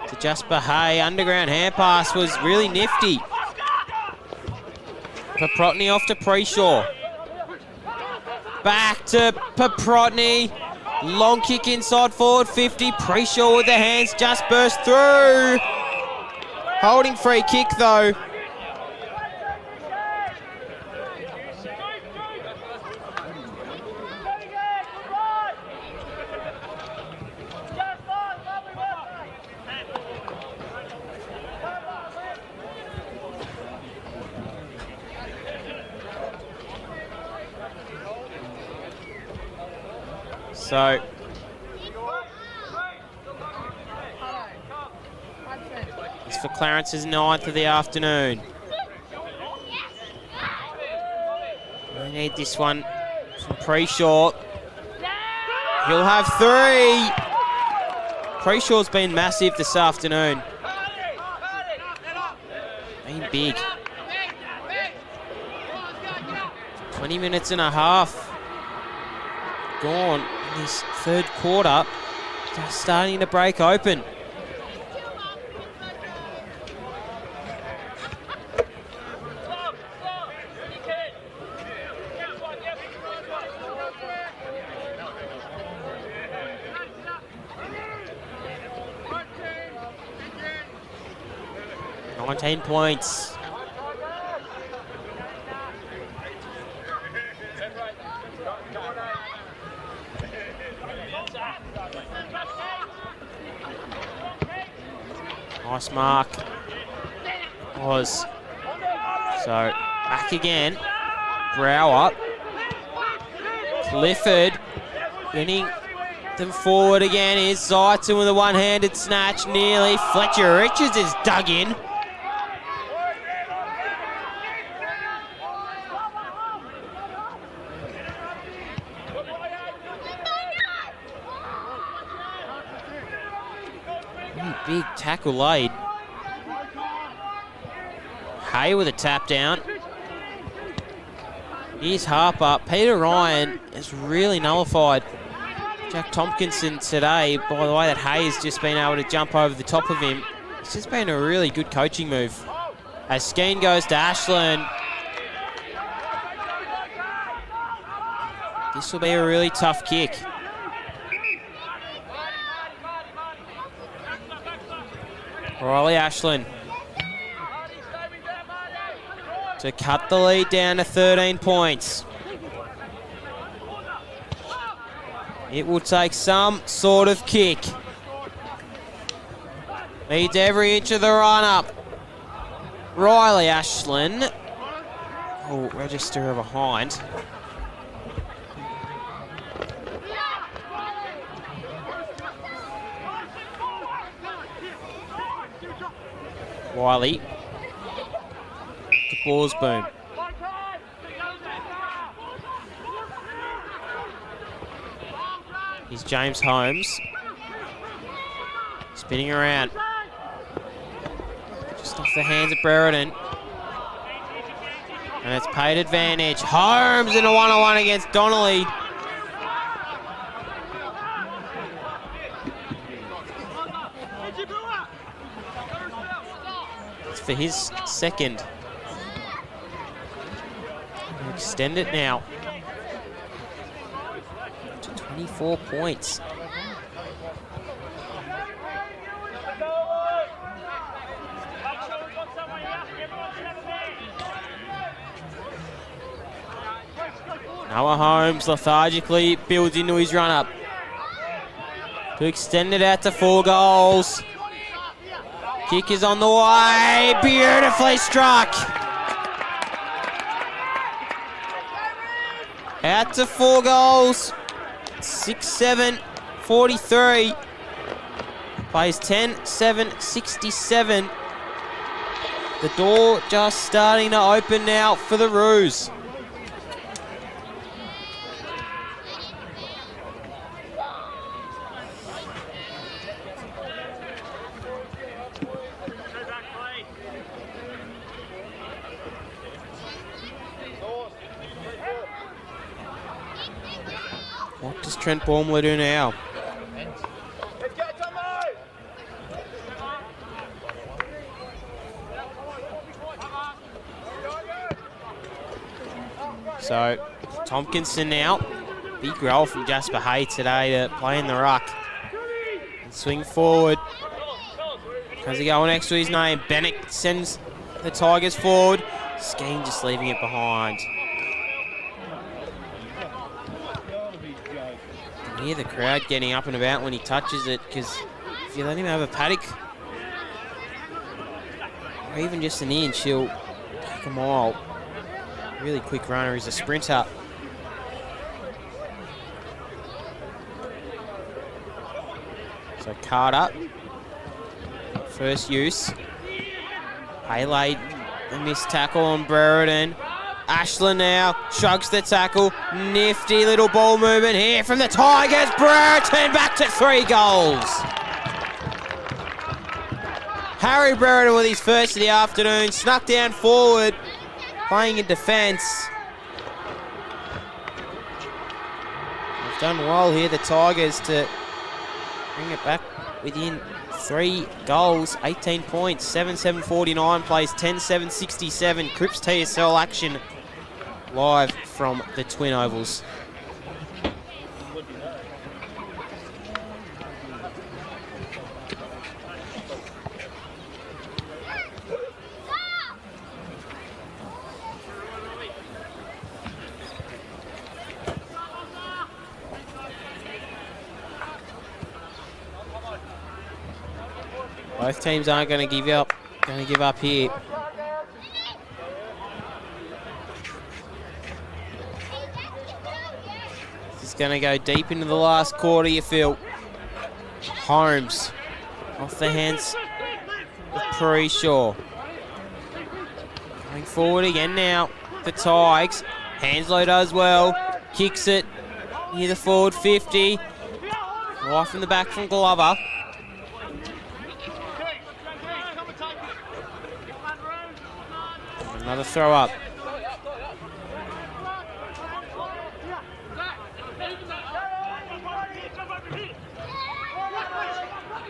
To Jasper Hay. Underground hand pass was really nifty. Paprotny off to Preshaw. Back to Paprotny. Long kick inside forward 50. Preshaw with the hands just burst through. Holding free kick though. So, it's for Clarence's 9th of the afternoon. They need this one from Preshaw. He'll have 3. Preshaw's been massive this afternoon. Been big. 20 minutes and a half gone in this third quarter. Just starting to break open. $19 points. Nice mark. Was. So, back again. Brower. Clifford. Winning them forward again is Zaitzen with a one-handed snatch. Nearly. Fletcher Richards is dug in. Big tackle laid. Hay with a tap down. Here's Harper. Peter Ryan is really nullified Jack Tompkinson today by the way that Hay has just been able to jump over the top of him. It's just been a really good coaching move. As Skeen goes to Ashland. This will be a really tough kick. Riley Ashland to cut the lead down to 13 points. It will take some sort of kick. Needs every inch of the run-up. Riley Ashland. Oh, register behind. Wiley to Borsboom. Here's James Holmes. Spinning around. Just off the hands of Brereton. And it's paid advantage. Holmes in a one-on-one against Donnelly. For his second. We'll extend it now to 24 points. Noah Holmes lethargically builds into his run-up to extend it out to 4 goals. Kick is on the way, beautifully struck. Out to 4 goals, 6-7, 43. Plays 10-7, 67. The door just starting to open now for the Roos. Trent Baumler do now? Let's go, Tomo! So, Tompkinson now. Big roll from Jasper Hay today to play in the ruck. And swing forward. How's he going next to his name? Bennett sends the Tigers forward. Skeen just leaving it behind. You can hear the crowd getting up and about when he touches it, because if you let him have a paddock, or even just an inch, he'll take a mile. Really quick runner. He's a sprinter. So Carter, first use. Pele, a missed tackle on Brereton. Ashland now shrugs the tackle. Nifty little ball movement here from the Tigers. Brereton back to 3 goals. Harry Brereton with his first of the afternoon. Snuck down forward, playing in defence. They've done well here, the Tigers, to bring it back within 3 goals, 18 points, 7-7-49 plays, 10-7-67. Cripps TSL action live from the Twin Ovals. Both teams aren't going to give up. Going to give up here. This is going to go deep into the last quarter, you feel. Holmes off the hands of Preshaw. Going forward again now. The Tigers. Hanslow does well. Kicks it near the forward 50. Right from the back from Glover. Another throw up.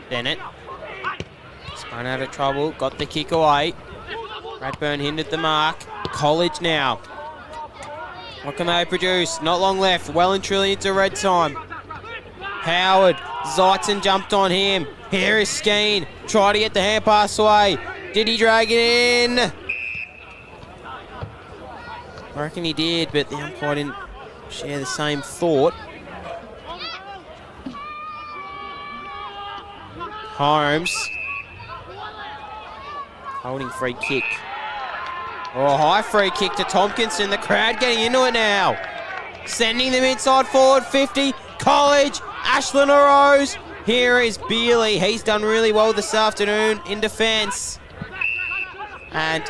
Bennett. Spun out of trouble. Got the kick away. Radburn hindered the mark. College now. What can they produce? Not long left. Well and truly into red time. Howard. Zeitzen jumped on him. Here is Skeen. Tried to get the hand pass away. Did he drag it in? I reckon he did, but the umpire didn't share the same thought. Holmes. Holding free kick. Oh, high free kick to Tompkinson. The crowd getting into it now. Sending them inside forward 50. College. Ashland arose. Here is Bealey. He's done really well this afternoon in defence. And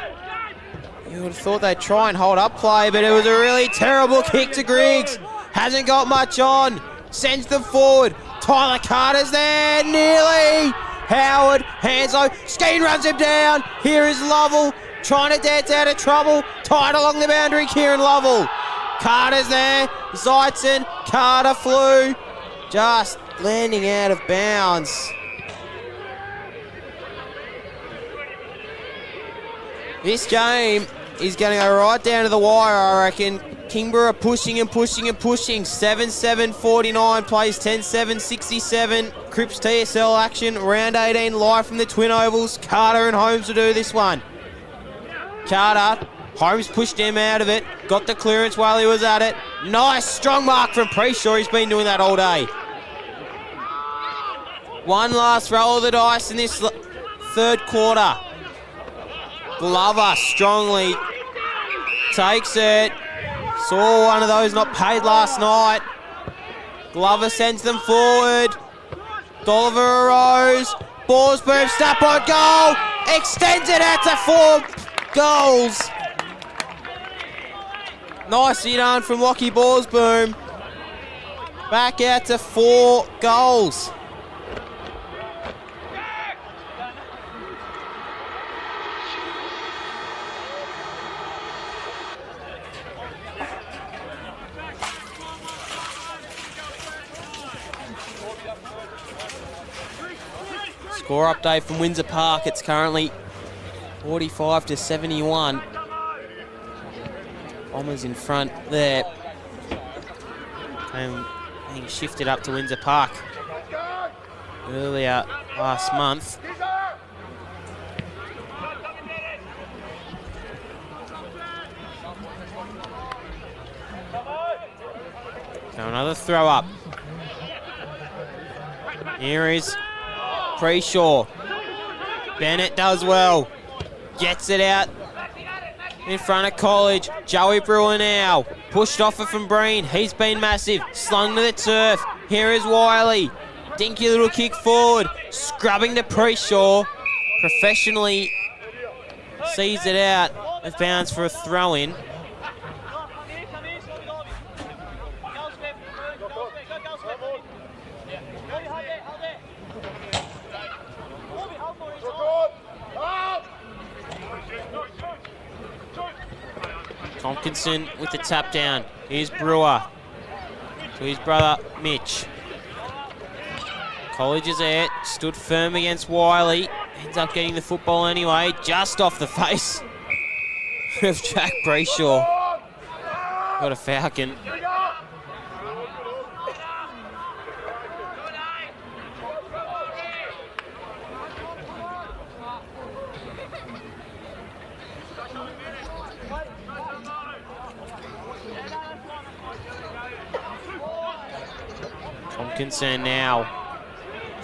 you would have thought they'd try and hold up play, but it was a really terrible kick to Griggs. Hasn't got much on. Sends them forward. Tyler Carter's there. Nearly. Howard. Hanslow. Skeen runs him down. Here is Lovell. Trying to dance out of trouble. Tied along the boundary. Kieran Lovell. Carter's there. Zeitzen. Carter flew. Just landing out of bounds. This game is going to go right down to the wire, I reckon. Kingborough pushing and pushing and pushing. 7-7-49 plays 10-7-67. Cripps TSL action. Round 18 live from the Twin Ovals. Carter and Holmes will do this one. Carter. Holmes pushed him out of it. Got the clearance while he was at it. Nice strong mark from Preshaw. He's been doing that all day. One last roll of the dice in this third quarter. Glover strongly takes it. Saw one of those not paid last night. Glover sends them forward. Dolliver arose. Borsboom snap on goal. Extends it out to 4 goals. Nicely done from Lockie Borsboom. Back out to 4 goals. Score update from Windsor Park. It's currently 45-71. Bombers in front there. And being shifted up to Windsor Park earlier last month. So another throw up. Here is Preshaw. Bennett does well. Gets it out in front of College. Joey Brewer now. Pushed off it from Breen. He's been massive. Slung to the turf. Here is Wiley. Dinky little kick forward. Scrubbing to Preshaw. Professionally sees it out of bounds for a throw-in. Tompkinson with the tap down. Here's Brewer to his brother Mitch. College is there, stood firm against Wiley. Ends up getting the football anyway, just off the face of Jack Brayshaw. Got a Falcon. Tompkinson now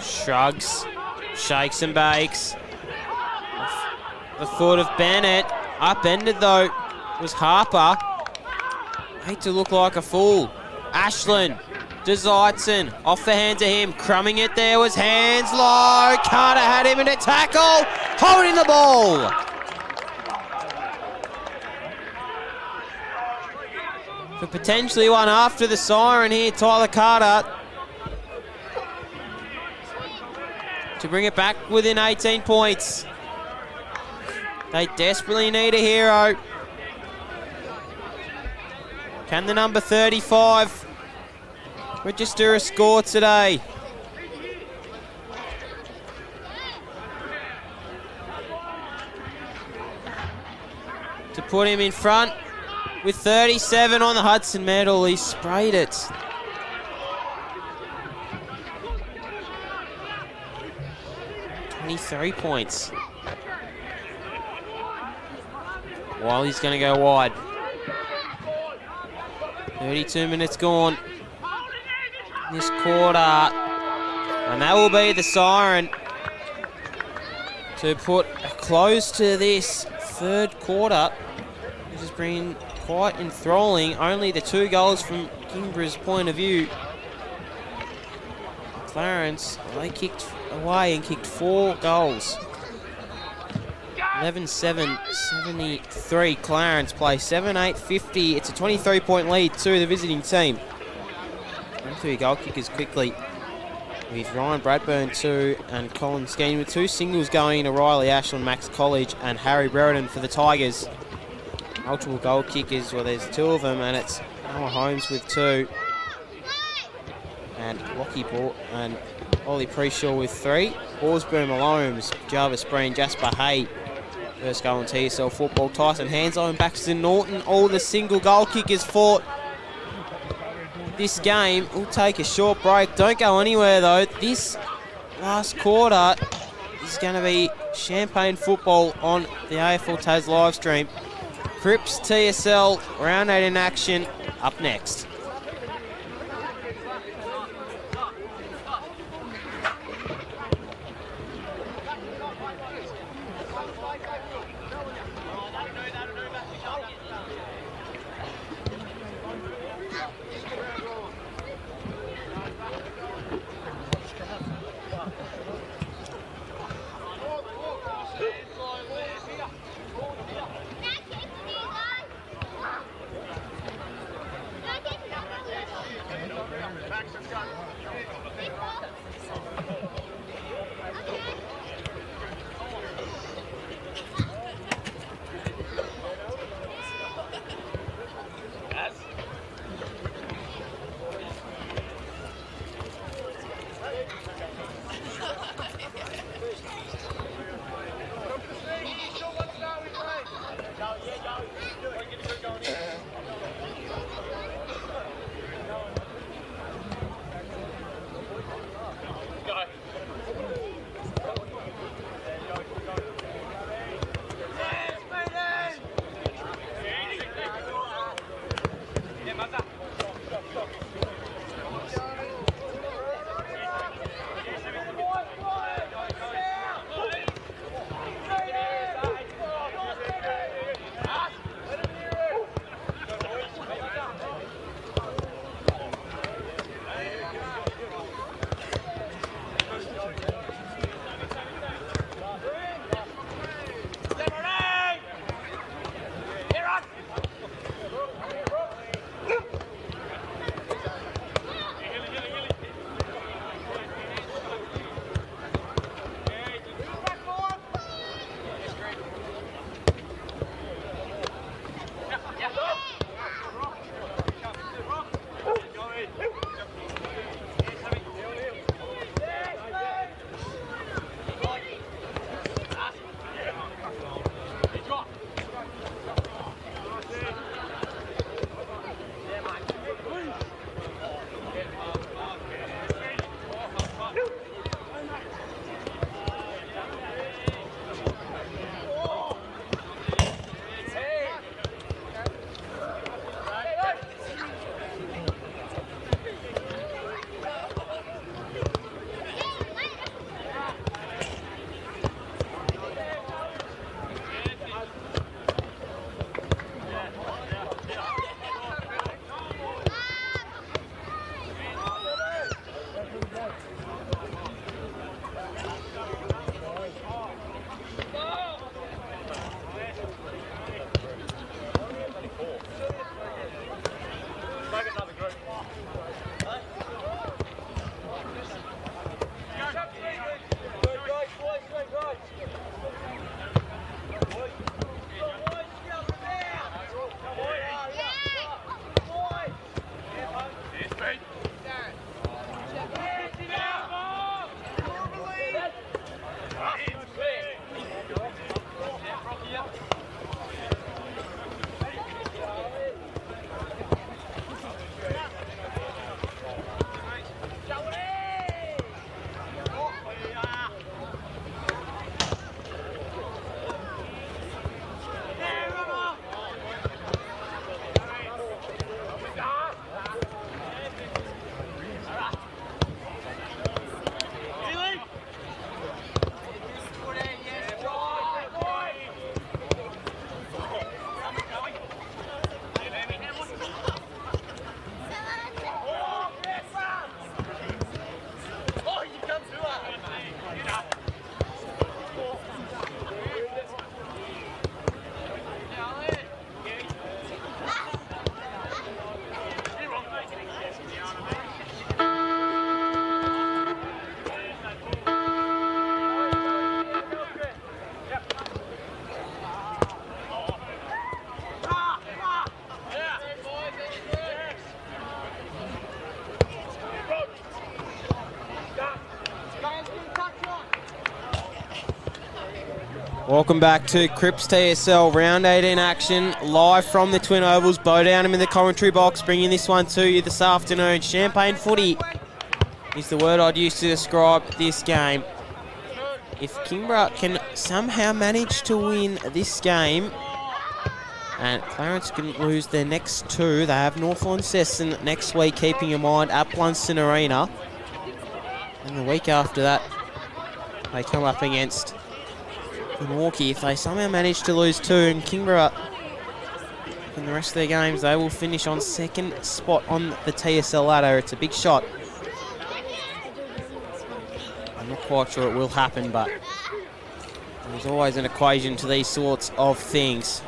shrugs, shakes and bakes. The thought of Bennett, upended though, was Harper. Hate to look like a fool. Ashland to Zeitzen, off the hands of him, crumbing it there was hands low. Carter had him in a tackle, holding the ball. For potentially one after the siren here, Tyler Carter. To bring it back within 18 points. They desperately need a hero. Can the number 35 register a score today? To put him in front with 37 on the Hudson medal. He sprayed it. .23 points. Wiley's going to go wide. 32 minutes gone this quarter. And that will be the siren to put a close to this third quarter, which has been quite enthralling. Only the 2 goals from Kingborough's point of view. Clarence, they kicked away and kicked 4 goals. 11-7, 73. Clarence play 7-8, 50. It's a 23-point lead to the visiting team. 3 goal kickers quickly. With Ryan Bradburn 2 and Colin Skeen with 2 singles going to Riley Ashland, Max College, and Harry Brereton for the Tigers. Multiple goal kickers, well, there's 2 of them, and it's Noah Holmes with 2. And Lockie Ball and Ollie Preshaw with 3. Horsburn, Malomes, Jarvis Breen, Jasper Hay. First goal on TSL football. Tyson Hanslow and Baxter Norton. All the single goal kickers fought this game. We'll take a short break. Don't go anywhere though. This last quarter is going to be champagne football on the AFL Tas live stream. Crips TSL round 8 in action up next. Welcome back to Cripps TSL Round 18 action, live from the Twin Ovals. Bo Downham in the commentary box, bringing this one to you this afternoon. Champagne footy is the word I'd use to describe this game. If Kingborough can somehow manage to win this game, and Clarence can lose their next two, they have Northland-Sesson next week, keeping in mind at Blunston Arena. And the week after that, they come up against Milwaukee. If they somehow manage to lose two and Kingborough in the rest of their games, they will finish on second spot on the TSL ladder. It's a big shot. I'm not quite sure it will happen, but there's always an equation to these sorts of things.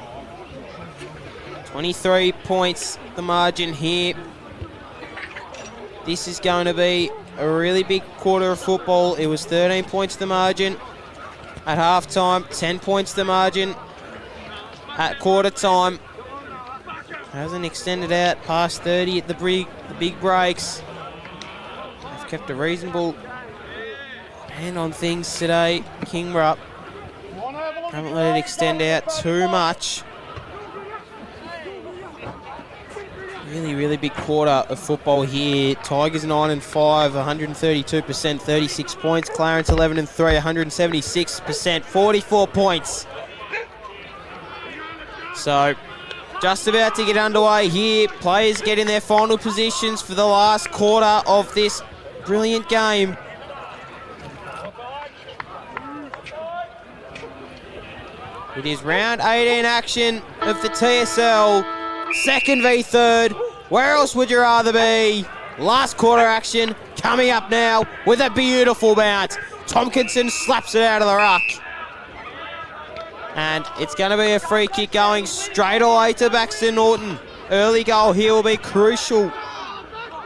23 points the margin here. This is going to be a really big quarter of football. It was 13 points the margin at half-time, 10 points the margin at quarter-time. Hasn't extended out past 30 at the big breaks. They've kept a reasonable hand on things today. Kingborough haven't let it extend out too much. Really, really big quarter of football here. Tigers 9 and 5, 132%, 36 points. Clarence 11 and 3, 176%, 44 points. So, just about to get underway here. Players get in their final positions for the last quarter of this brilliant game. It is round 18 action of the TSL. Second v third. Where else would you rather be? Last quarter action coming up now with a beautiful bounce. Tompkinson slaps it out of the ruck. And it's going to be a free kick going straight away to Baxter Norton. Early goal here will be crucial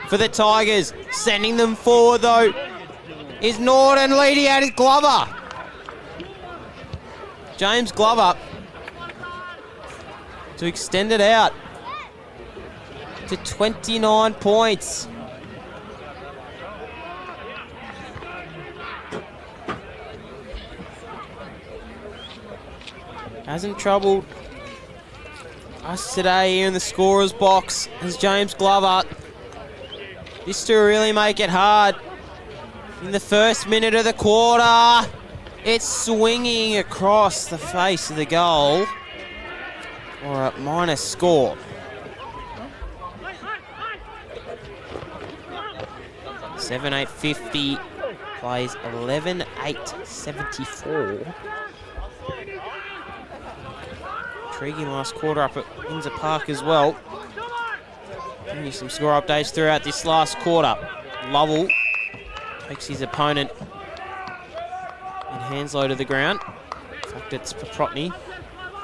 for the Tigers. Sending them forward though is Norton, leading out his Glover. James Glover to extend it out to 29 points. Hasn't troubled us today here in the scorer's box as James Glover. This to really make it hard. In the first minute of the quarter, it's swinging across the face of the goal for a minus score. Seven 850 plays 11-8-74. Intriguing last quarter up at Windsor Park as well. Giving you some score updates throughout this last quarter. Lovell takes his opponent and hands low to the ground. In fact, it's Paprotny.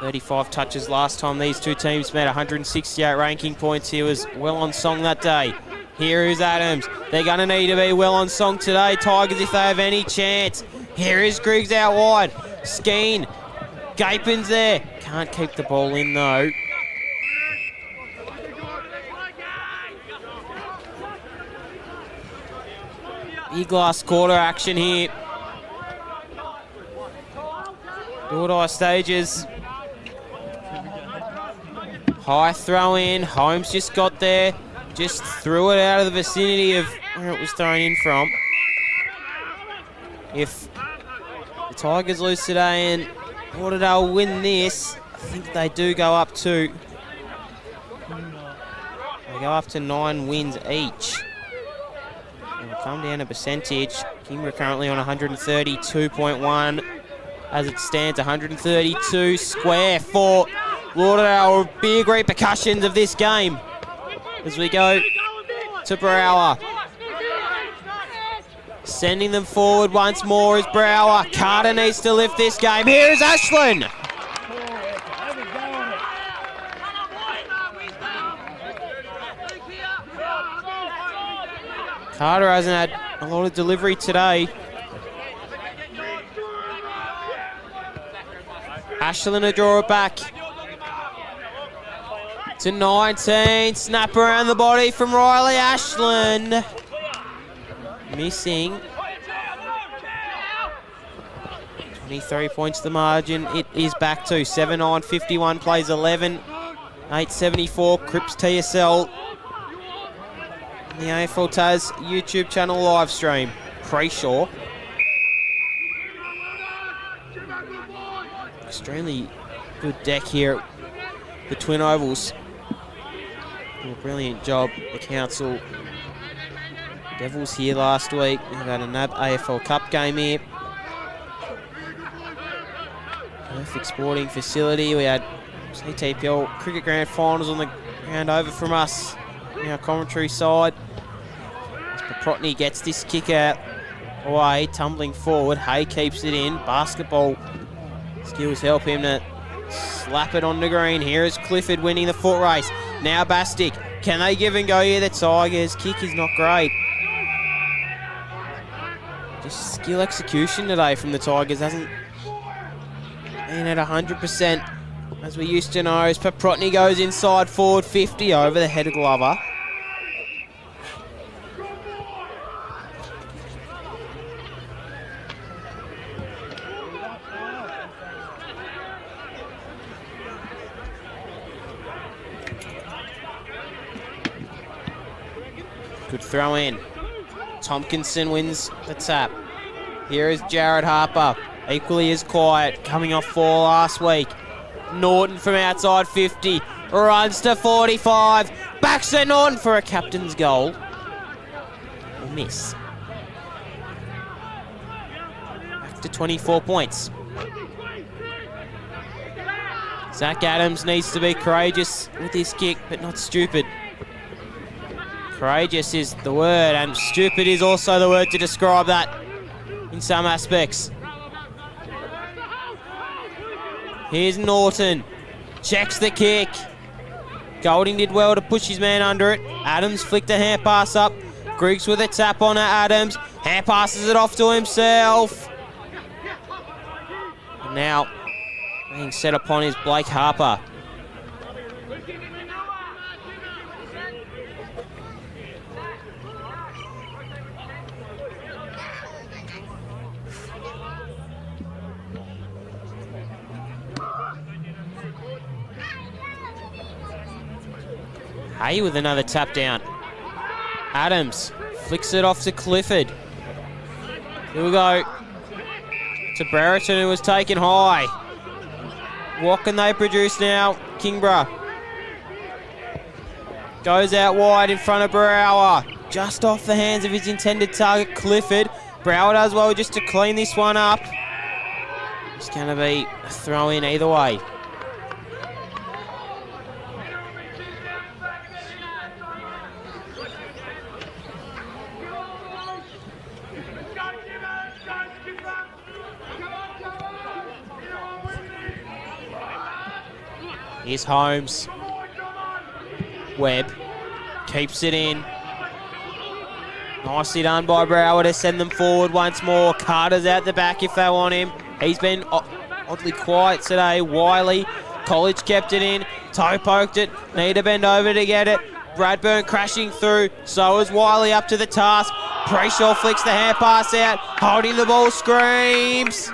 35 touches last time these two teams met. 168 ranking points. He was well on song that day. Here is Adams. They're going to need to be well on song today, Tigers, if they have any chance. Here is Griggs out wide. Skeen. Gapin's there. Can't keep the ball in, though. Big last quarter action here. Do-or-die stages. High throw in. Holmes just got there. Just threw it out of the vicinity of where it was thrown in from. If the Tigers lose today and Lauderdale win this, I think they do go up to... They go up to 9 wins each. And we'll come down to percentage. Kingborough currently on 132.1. As it stands, 132 square for Lauderdale. Big repercussions of this game. As we go to Brower. Sending them forward once more is Brower. Carter needs to lift this game. Here is Ashland. Carter hasn't had a lot of delivery today. Ashland to draw it back. To 19, snap around the body from Riley Ashland. Missing. 23 points the margin. It is back to 7-9-51 plays 11-8-74. Cripps TSL. The AFL Tas YouTube channel live stream. Preshaw. Extremely good deck here at the Twin Ovals. A brilliant job, the council. Devils here last week. We've had a NAB AFL Cup game here. Perfect sporting facility. We had CTPL Cricket Grand Finals on the ground over from us. Our commentary side. As Paprotny gets this kick out away, tumbling forward. Hay keeps it in. Basketball skills help him to slap it on the green. Here is Clifford winning the foot race. Now Bastic. Can they give and go here? The Tigers. Kick is not great. Just skill execution today from the Tigers. Hasn't been at 100% as we used to know. As Paprotny goes inside forward 50 over the head of Glover. throw in. Tompkinson wins the tap. Here is Jared Harper, equally as quiet, coming off 4 last week. Norton from outside 50, runs to 45, backs to Norton for a captain's goal. A miss. Back to 24 points. Zach Adams needs to be courageous with his kick, but not stupid. Courageous is the word, and stupid is also the word to describe that in some aspects. Here's Norton. Checks the kick. Golding did well to push his man under it. Adams flicked a hand pass up. Griggs with a tap on Adams. Hand passes it off to himself. And now being set upon is Blake Harper. Hay with another tap down. Adams flicks it off to Clifford. Here we go to Brereton, who was taken high. What can they produce now? Kingborough goes out wide in front of Brower. Just off the hands of his intended target, Clifford. Brower does well just to clean this one up. It's going to be a throw in either way. Here's Holmes. Webb keeps it in. Nicely done by Brower to send them forward once more. Carter's out the back if they want him. He's been oddly quiet today. Wiley, College kept it in. Toe poked it. Need to bend over to get it. Bradburn crashing through. So is Wiley up to the task. Brayshaw flicks the hand pass out. Holding the ball, screams.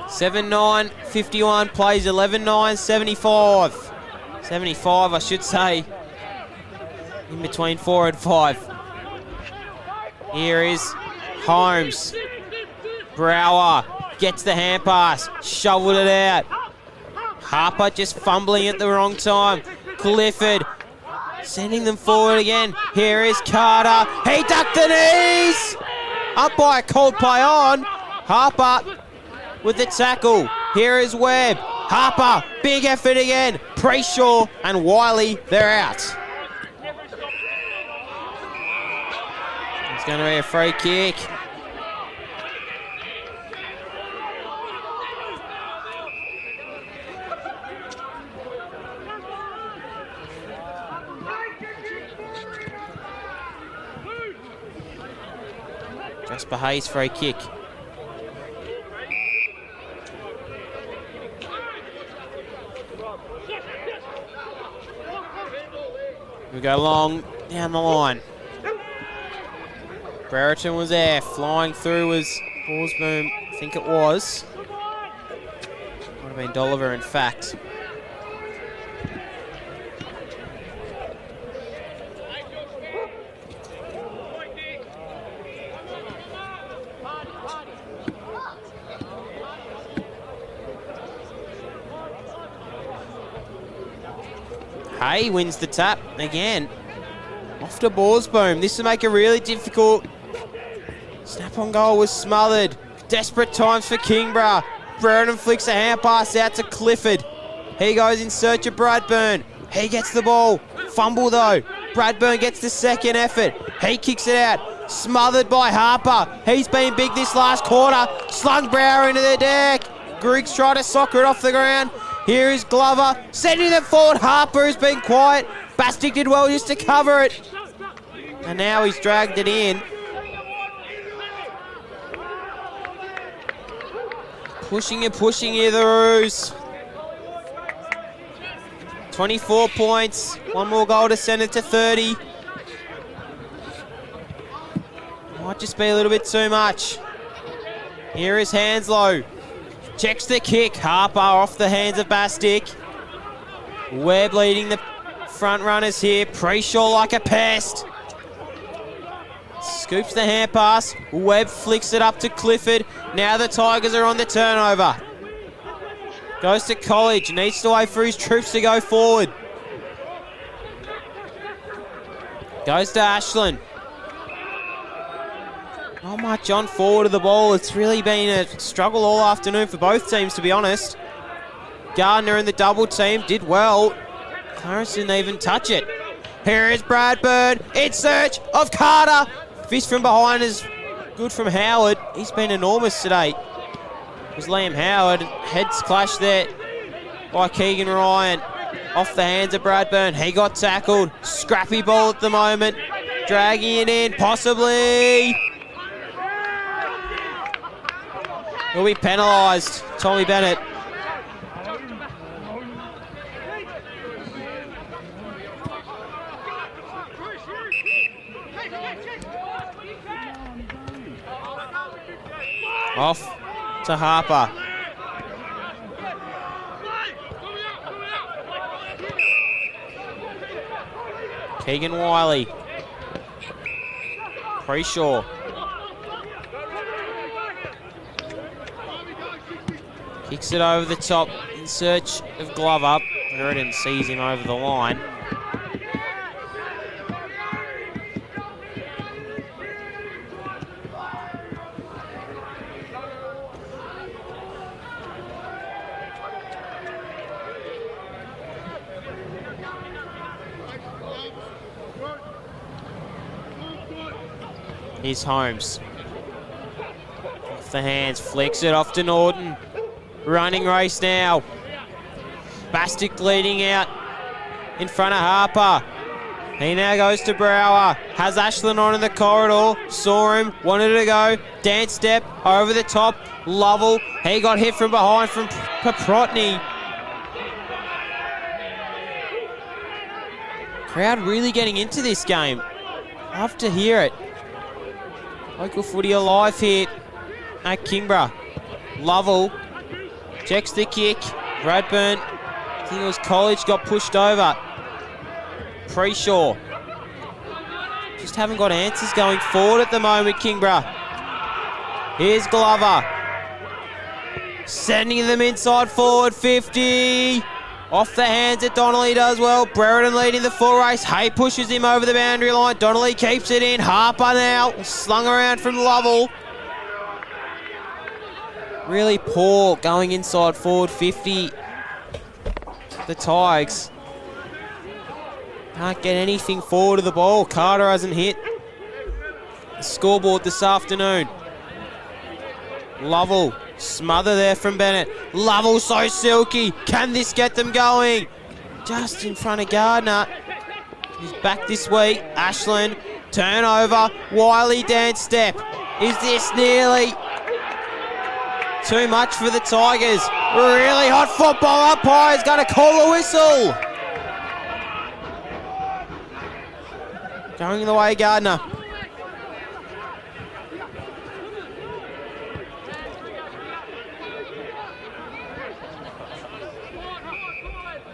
(7-9) 51 plays 11-9 75. 75, I should say. In between 4 and 5. Here is Holmes. Brower gets the hand pass, shoveled it out. Harper just fumbling at the wrong time. Clifford sending them forward again. Here is Carter. He ducked the knees. Umpire called play on. Harper with the tackle. Here is Webb. Harper, big effort again. Preshaw and Wiley, they're out. It's going to be a free kick. Jasper Hayes, free kick. We go long down the line. Brereton was there. Flying through was Horsboom, I think it was. Might have been Dolliver, in fact. Hay wins the tap again. Off to Borsboom. This will make it really difficult. Snap on goal was smothered. Desperate times for Kingborough. Brereton flicks a hand pass out to Clifford. He goes in search of Bradburn. He gets the ball. Fumble though. Bradburn gets the second effort. He kicks it out. Smothered by Harper. He's been big this last quarter. Slung Brower into the deck. Griggs tried to soccer it off the ground. Here is Glover, sending them forward. Harper has been quiet. Bastick did well just to cover it. And now he's dragged it in. Pushing here, the Roos. 24 points. One more goal to send it to 30. Might just be a little bit too much. Here is Hanslow. Checks the kick. Harper off the hands of Bastick. Webb leading the front runners here. Preshaw like a pest. Scoops the hand pass. Webb flicks it up to Clifford. Now the Tigers are on the turnover. Goes to College. Needs to wait for his troops to go forward. Goes to Ashland. Not much on forward of the ball. It's really been a struggle all afternoon for both teams, to be honest. Gardner in the double team did well. Clarence didn't even touch it. Here is Bradburn in search of Carter. Fist from behind is good from Howard. He's been enormous today. It was Liam Howard. Heads clash there by Keegan Ryan. Off the hands of Bradburn. He got tackled. Scrappy ball at the moment. Dragging it in, possibly. He'll be penalised. Tommy Bennett. Off to Harper. Keegan Wiley. Preshaw. Kicks it over the top in search of Glover. Sheridan sees him over the line. Here's Holmes. Off the hands, flicks it off to Norton. Running race now. Bastick leading out in front of Harper. He now goes to Brower. Has Ashland on in the corridor. Saw him, wanted to go. Dance step over the top. Lovell. He got hit from behind from Paprotny. Crowd really getting into this game. Love to hear it. Local footy alive here at Kingborough. Lovell checks the kick. Bradburn, I think it was College, got pushed over. Preshaw. Just haven't got answers going forward at the moment, Kingborough. Here's Glover. Sending them inside forward, 50. Off the hands of Donnelly does well. Brereton leading the full race. Hay pushes him over the boundary line. Donnelly keeps it in. Harper now slung around from Lovell. Really poor going inside forward, 50. The Tigers can't get anything forward of the ball. Carter hasn't hit the scoreboard this afternoon. Lovell. Smother there from Bennett. Lovell so silky. Can this get them going? Just in front of Gardner. He's back this week. Ashland. Turnover. Wiley dance step. Is this nearly too much for the Tigers? Really hot football. Umpire's going to call a whistle. Going the way of Gardner.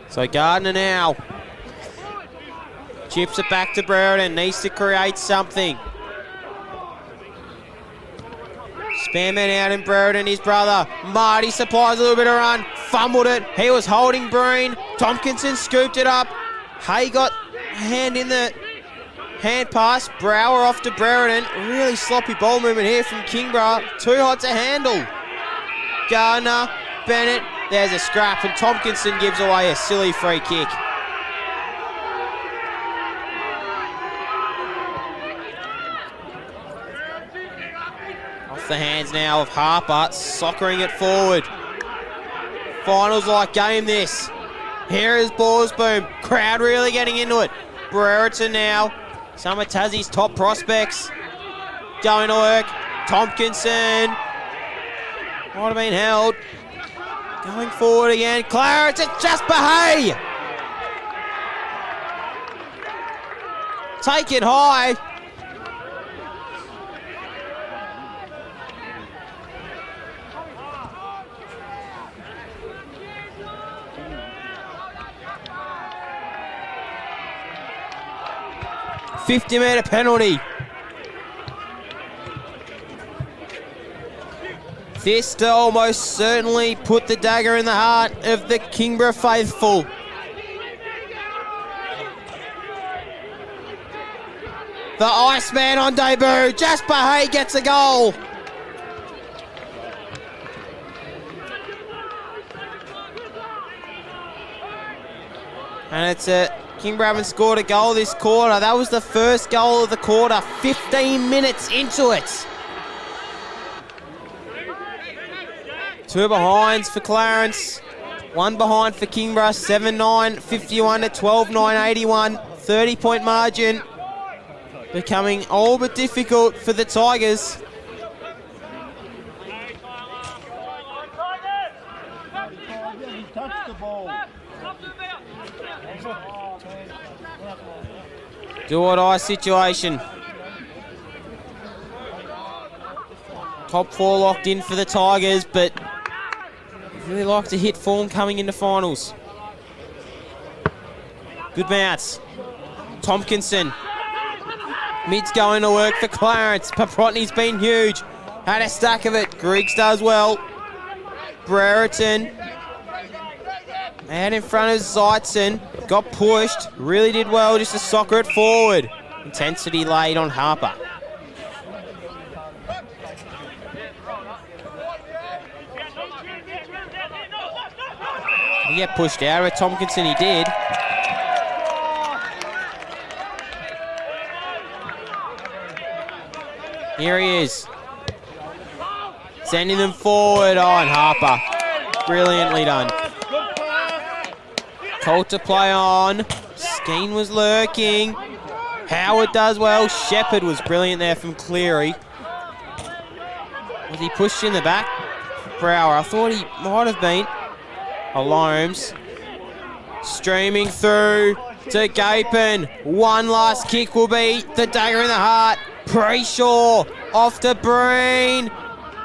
So Gardner now chips it back to Brereton. Needs to create something. Spearman out in Brereton, his brother. Marty supplies a little bit of run. Fumbled it. He was holding Breen. Tompkinson scooped it up. Hay got a hand in the hand pass. Brower off to Brereton. Really sloppy ball movement here from Kingborough. Too hot to handle. Gardner, Bennett. There's a scrap, and Tompkinson gives away a silly free kick. Off the hands now of Harper, soccering it forward. Finals like game this. Here is Borsboom. Crowd really getting into it. Brereton now. Some of Tassie's top prospects going to work. Tompkinson. Might have been held. Going forward again. Clarence, it's Jasper Hay. Take it high. 50-metre penalty. This to almost certainly put the dagger in the heart of the Kingborough faithful. The Iceman on debut. Jasper Hay gets a goal. And it's Kingborough haven't scored a goal this quarter. That was the first goal of the quarter, 15 minutes into it. 2 behinds for Clarence. 1 behind for Kingborough, 7-9, 51 to 12-9, 81. 30-point margin. Becoming all but difficult for the Tigers. Do or die situation. Top 4 locked in for the Tigers, but really like to hit form coming into finals. Good bounce. Tompkinson. Mid's going to work for Clarence. Paprotny's been huge. Had a stack of it. Griggs does well. Brereton. And in front of Zeitzen. Got pushed. Really did well just to soccer it forward. Intensity laid on Harper. He get pushed out with Tompkinson, he did. Here he is. Sending them forward. Oh, and Harper. Brilliantly done. Colt to play on. Skeen was lurking. Howard does well. Shepherd was brilliant there from Cleary. Was he pushed in the back? Brower. I thought he might have been. Holmes. Streaming through to Gapin. One last kick will be the dagger in the heart. Preshaw off to Breen.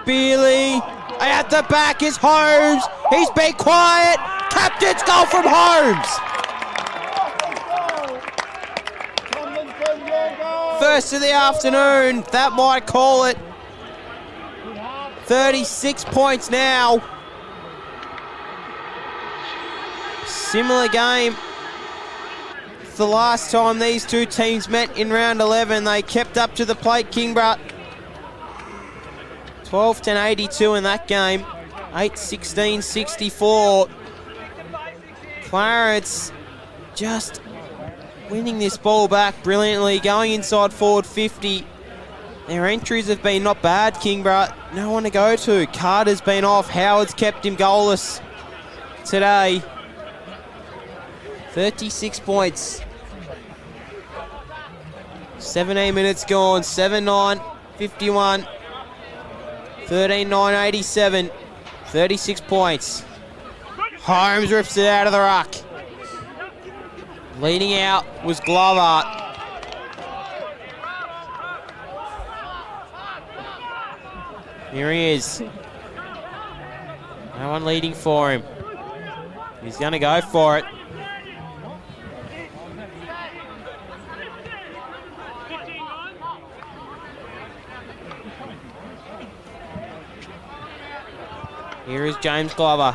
Bealey at the back is Holmes. He's been quiet. Captain's goal from Holmes. First of the afternoon. That might call it. 36 points now. Similar game. The last time these two teams met in round 11, they kept up to the plate. Kingborough 12-10-82 in that game. 8-16-64. Clarence just winning this ball back brilliantly, going inside forward 50. Their entries have been not bad, Kingborough. No one to go to. Carter's been off. Howard's kept him goalless today. 36 points. 17 minutes gone. 7-9, 51. 13-9, 87. 36 points. Holmes rips it out of the ruck. Leading out was Glover. Here he is. No one leading for him. He's going to go for it. Here is James Glover.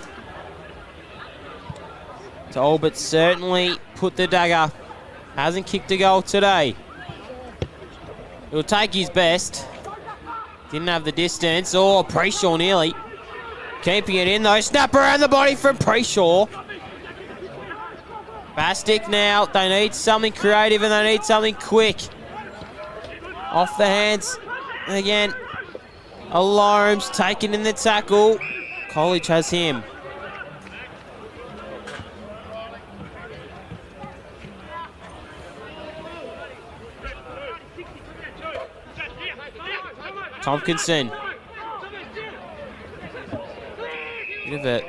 To all but certainly put the dagger. Hasn't kicked a goal today. He'll take his best. Didn't have the distance. Oh, Preshaw nearly. Keeping it in though. Snap around the body from Preshaw. Bastic now. They need something creative and they need something quick. Off the hands. Again. Alarms taken in the tackle. College has him. Tompkinson. Bit of it.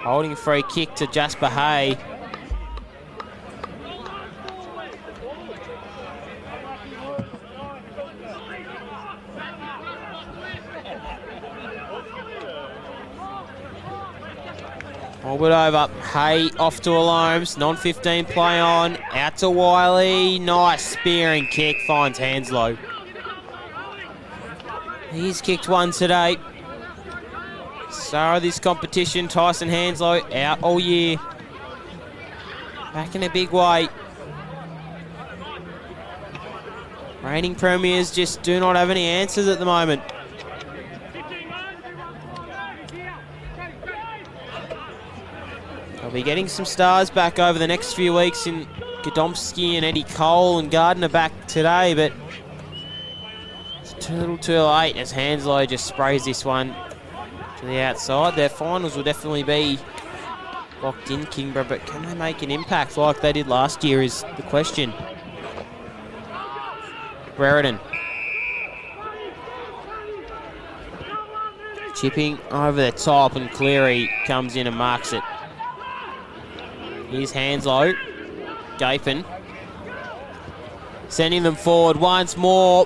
Holding a free kick to Jasper Hay. Mob it over. Hay off to Alomes. Non-15 play on. Out to Wiley. Nice spearing kick. Finds Hanslow. He's kicked one today. Star of this competition, Tyson Hanslow, out all year. Back in a big way. Reigning premiers just do not have any answers at the moment. They'll be getting some stars back over the next few weeks in Godomsky and Eddie Cole and Gardner back today, but it's a little too late as Hanslow just sprays this one to the outside. Their finals will definitely be locked in, Kingborough, but can they make an impact like they did last year is the question. Brereton. Chipping over the top and Cleary comes in and marks it. Here's Hanslow. Gaping. Sending them forward once more.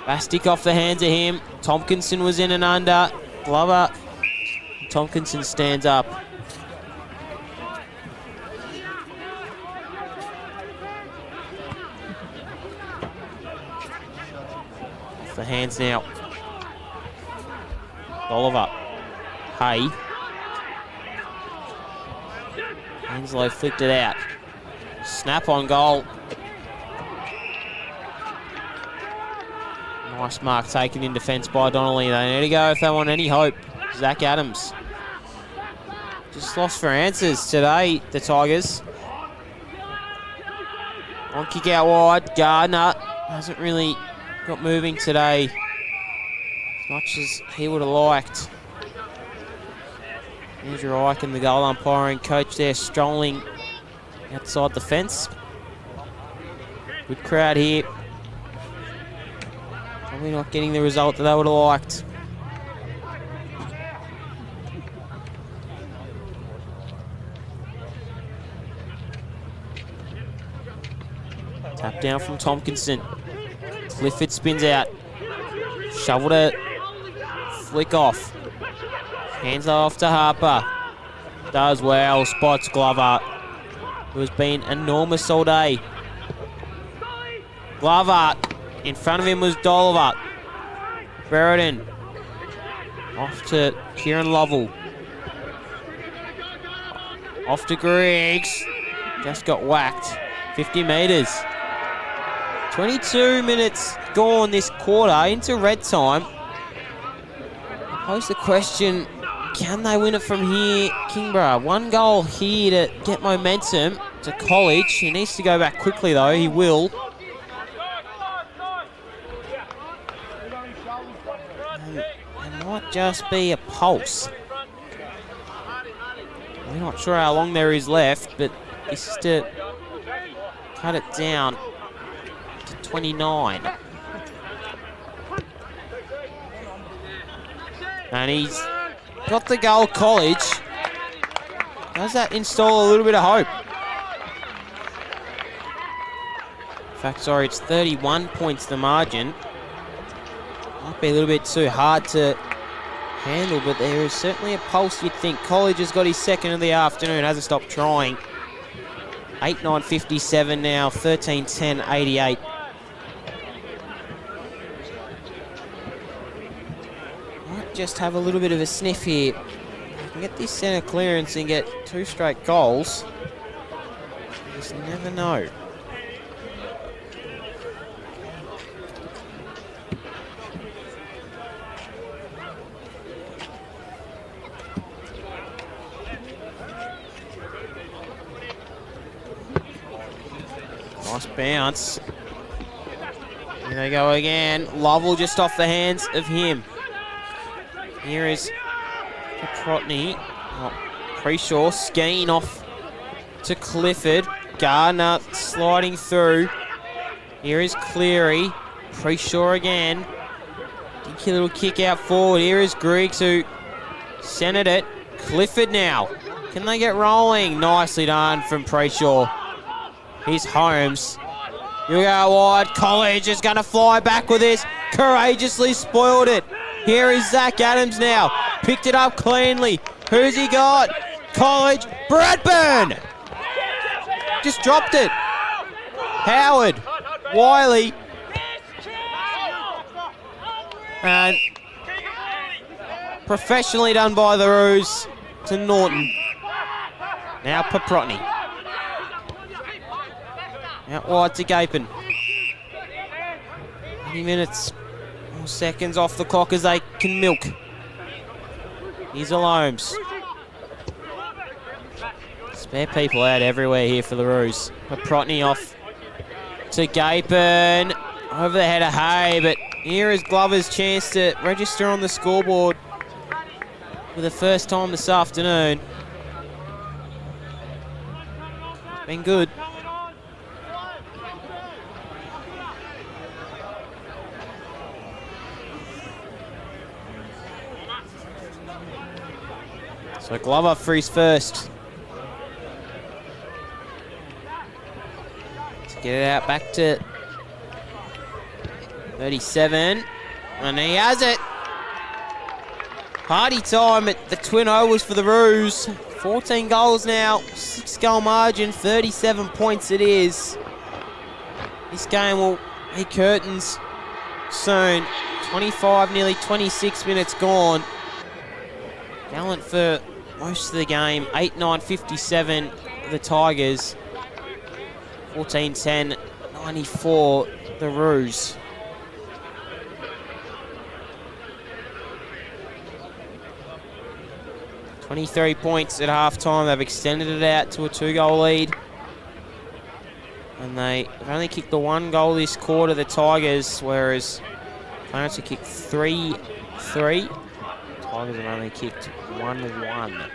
Bastic off the hands of him. Tompkinson was in and under. Glover. Tompkinson stands up. Off the hands now. Oliver. Hay. Hanslow flicked it out. Snap on goal. Nice mark taken in defence by Donnelly. They need to go if they want any hope. Zach Adams. Just lost for answers today, the Tigers. One kick out wide. Gardner hasn't really got moving today as much as he would have liked. Andrew Eichen, the goal umpiring coach there, strolling outside the fence. Good crowd here. Probably not getting the result that they would have liked. Tap down from Tompkinson. Clifford spins out. Shoveled it. Flick off. Hands off to Harper. Does well. Spots Glover, who has been enormous all day. Glover. In front of him was Dolliver. Brereton. Off to Kieran Lovell. Off to Griggs. Just got whacked. 50 metres. 22 minutes gone this quarter into red time. I pose the question, can they win it from here? Kingborough, one goal here to get momentum to College. He needs to go back quickly though, he will. It might just be a pulse. We're not sure how long there is left, but this is to cut it down to 29. And he's got the goal, College. Does that install a little bit of hope? In fact, sorry, it's 31 points the margin. Might be a little bit too hard to handle, but there is certainly a pulse, you'd think. College has got his second of the afternoon, hasn't stopped trying. 8-9-57 now, 13-10-88. Might just have a little bit of a sniff here. You can get this centre clearance and get 2 straight goals. You just never know. Nice bounce. Here they go again. Lovell just off the hands of him. Here is Petrotny. Oh, Preshaw. Skeen off to Clifford. Gardner sliding through. Here is Cleary. Preshaw again. Dinky little kick out forward. Here is Griggs who centered it. Clifford now. Can they get rolling? Nicely done from Preshaw. Here's Holmes. You go wide. College is going to fly back with this. Courageously spoiled it. Here is Zach Adams now. Picked it up cleanly. Who's he got? College. Bradburn! Just dropped it. Howard. Wiley. And professionally done by the Roos to Norton. Now Paprotny. Out wide to Gapin. 20 minutes or seconds off the clock as they can milk. Here's Alomes. Spare people out everywhere here for the Roos. Paprotny off to Gapin. Over the head of Hay, but here is Glover's chance to register on the scoreboard for the first time this afternoon. Been good. So Glover for his first. Let's get it out back to 37. And he has it. Party time at the Twin Ovals for the Roos. 14 goals now, 6-goal margin, 37 points it is. This game will be curtains soon. 25, nearly 26 minutes gone. Gallant for most of the game. 8-9, 57 the Tigers. 14-10, 94 the Roos. $23 points at half-time. They've extended it out to a 2-goal lead. And they've only kicked the 1 goal this quarter, the Tigers, whereas Clarence have kicked 3-3. Tigers have only kicked 1-1.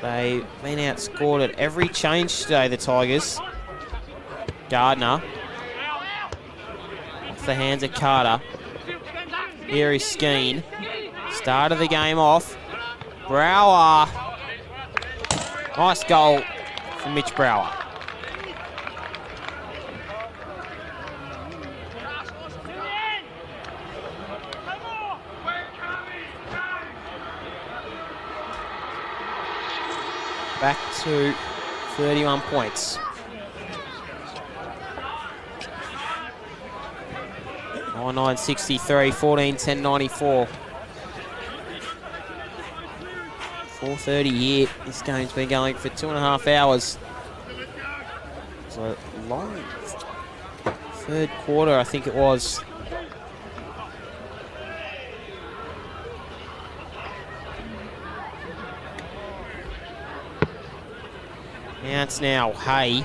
They've been outscored at every change today, the Tigers. Gardner. Off the hands of Carter. Here is Skeen. Start of the game off. Brower. Nice goal from Mitch Brower. Back to 31 points. 9-9-63, 14-10-94. 4:30 here. This game's been going for 2.5 hours. It's a long third quarter, I think it was. Now it's now Hay.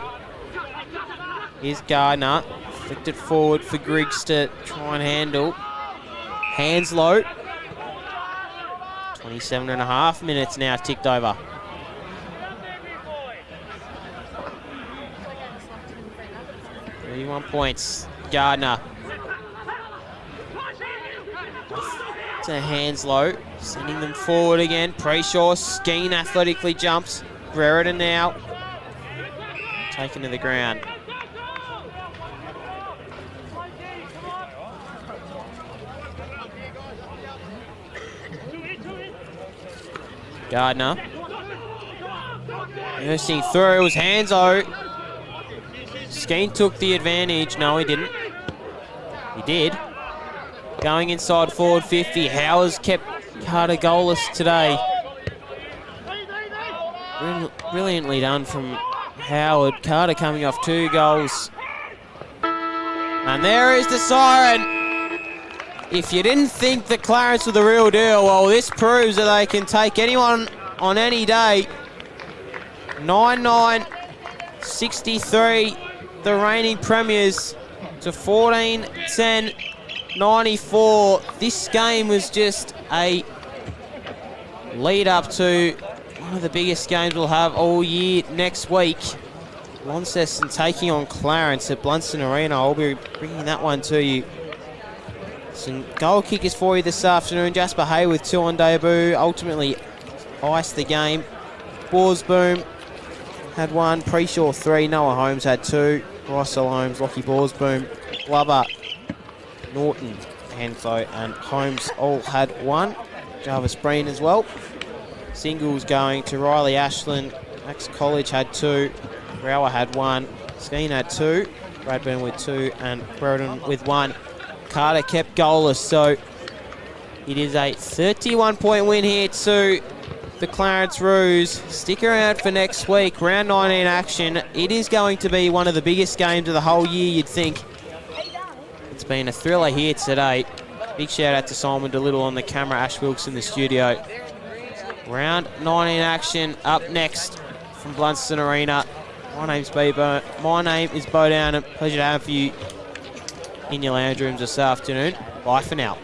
Here's Gardner. Flicked it forward for Griggs to try and handle. Hanslow. 27.5 minutes now ticked over. $31 points. Gardner. To Hanslow. Sending them forward again. Preshaw. Skeen athletically jumps. Brereton now. Taken to the ground. Gardner. Nursing through, it was Hanzo. Skeen took the advantage. No, he didn't. He did. Going inside forward 50. Howard's kept Carter goalless today. Brilliantly done from Howard. Carter coming off 2 goals. And there is the siren. If you didn't think that Clarence was the real deal, well, this proves that they can take anyone on any day. 9-9, 63, the reigning premiers, to 14-10, 94. This game was just a lead up to one of the biggest games we'll have all year next week. Launceston taking on Clarence at Blunston Arena. I'll be bringing that one to you. Some goal kickers for you this afternoon. Jasper Hay with 2 on debut. Ultimately iced the game. Borsboom had 1. Preshaw 3. Noah Holmes had 2. Russell Holmes, Lockie Borsboom, Glover, Norton, Hanso and Holmes all had 1. Jarvis Breen as well. Singles going to Riley Ashland. Max College had 2. Brower had 1. Skeen had 2. Bradburn with 2 and Brereton with 1. Carter kept goalless, so it is a 31-point win here to the Clarence Roos. Stick around for next week, round 19 action. It is going to be one of the biggest games of the whole year, you'd think. It's been a thriller here today. Big shout out to Simon DeLittle on the camera, Ash Wilkes in the studio. Round 19 action up next from Blunston Arena. My name is Bo Down. Pleasure to have you in your lounge rooms this afternoon. Bye for now.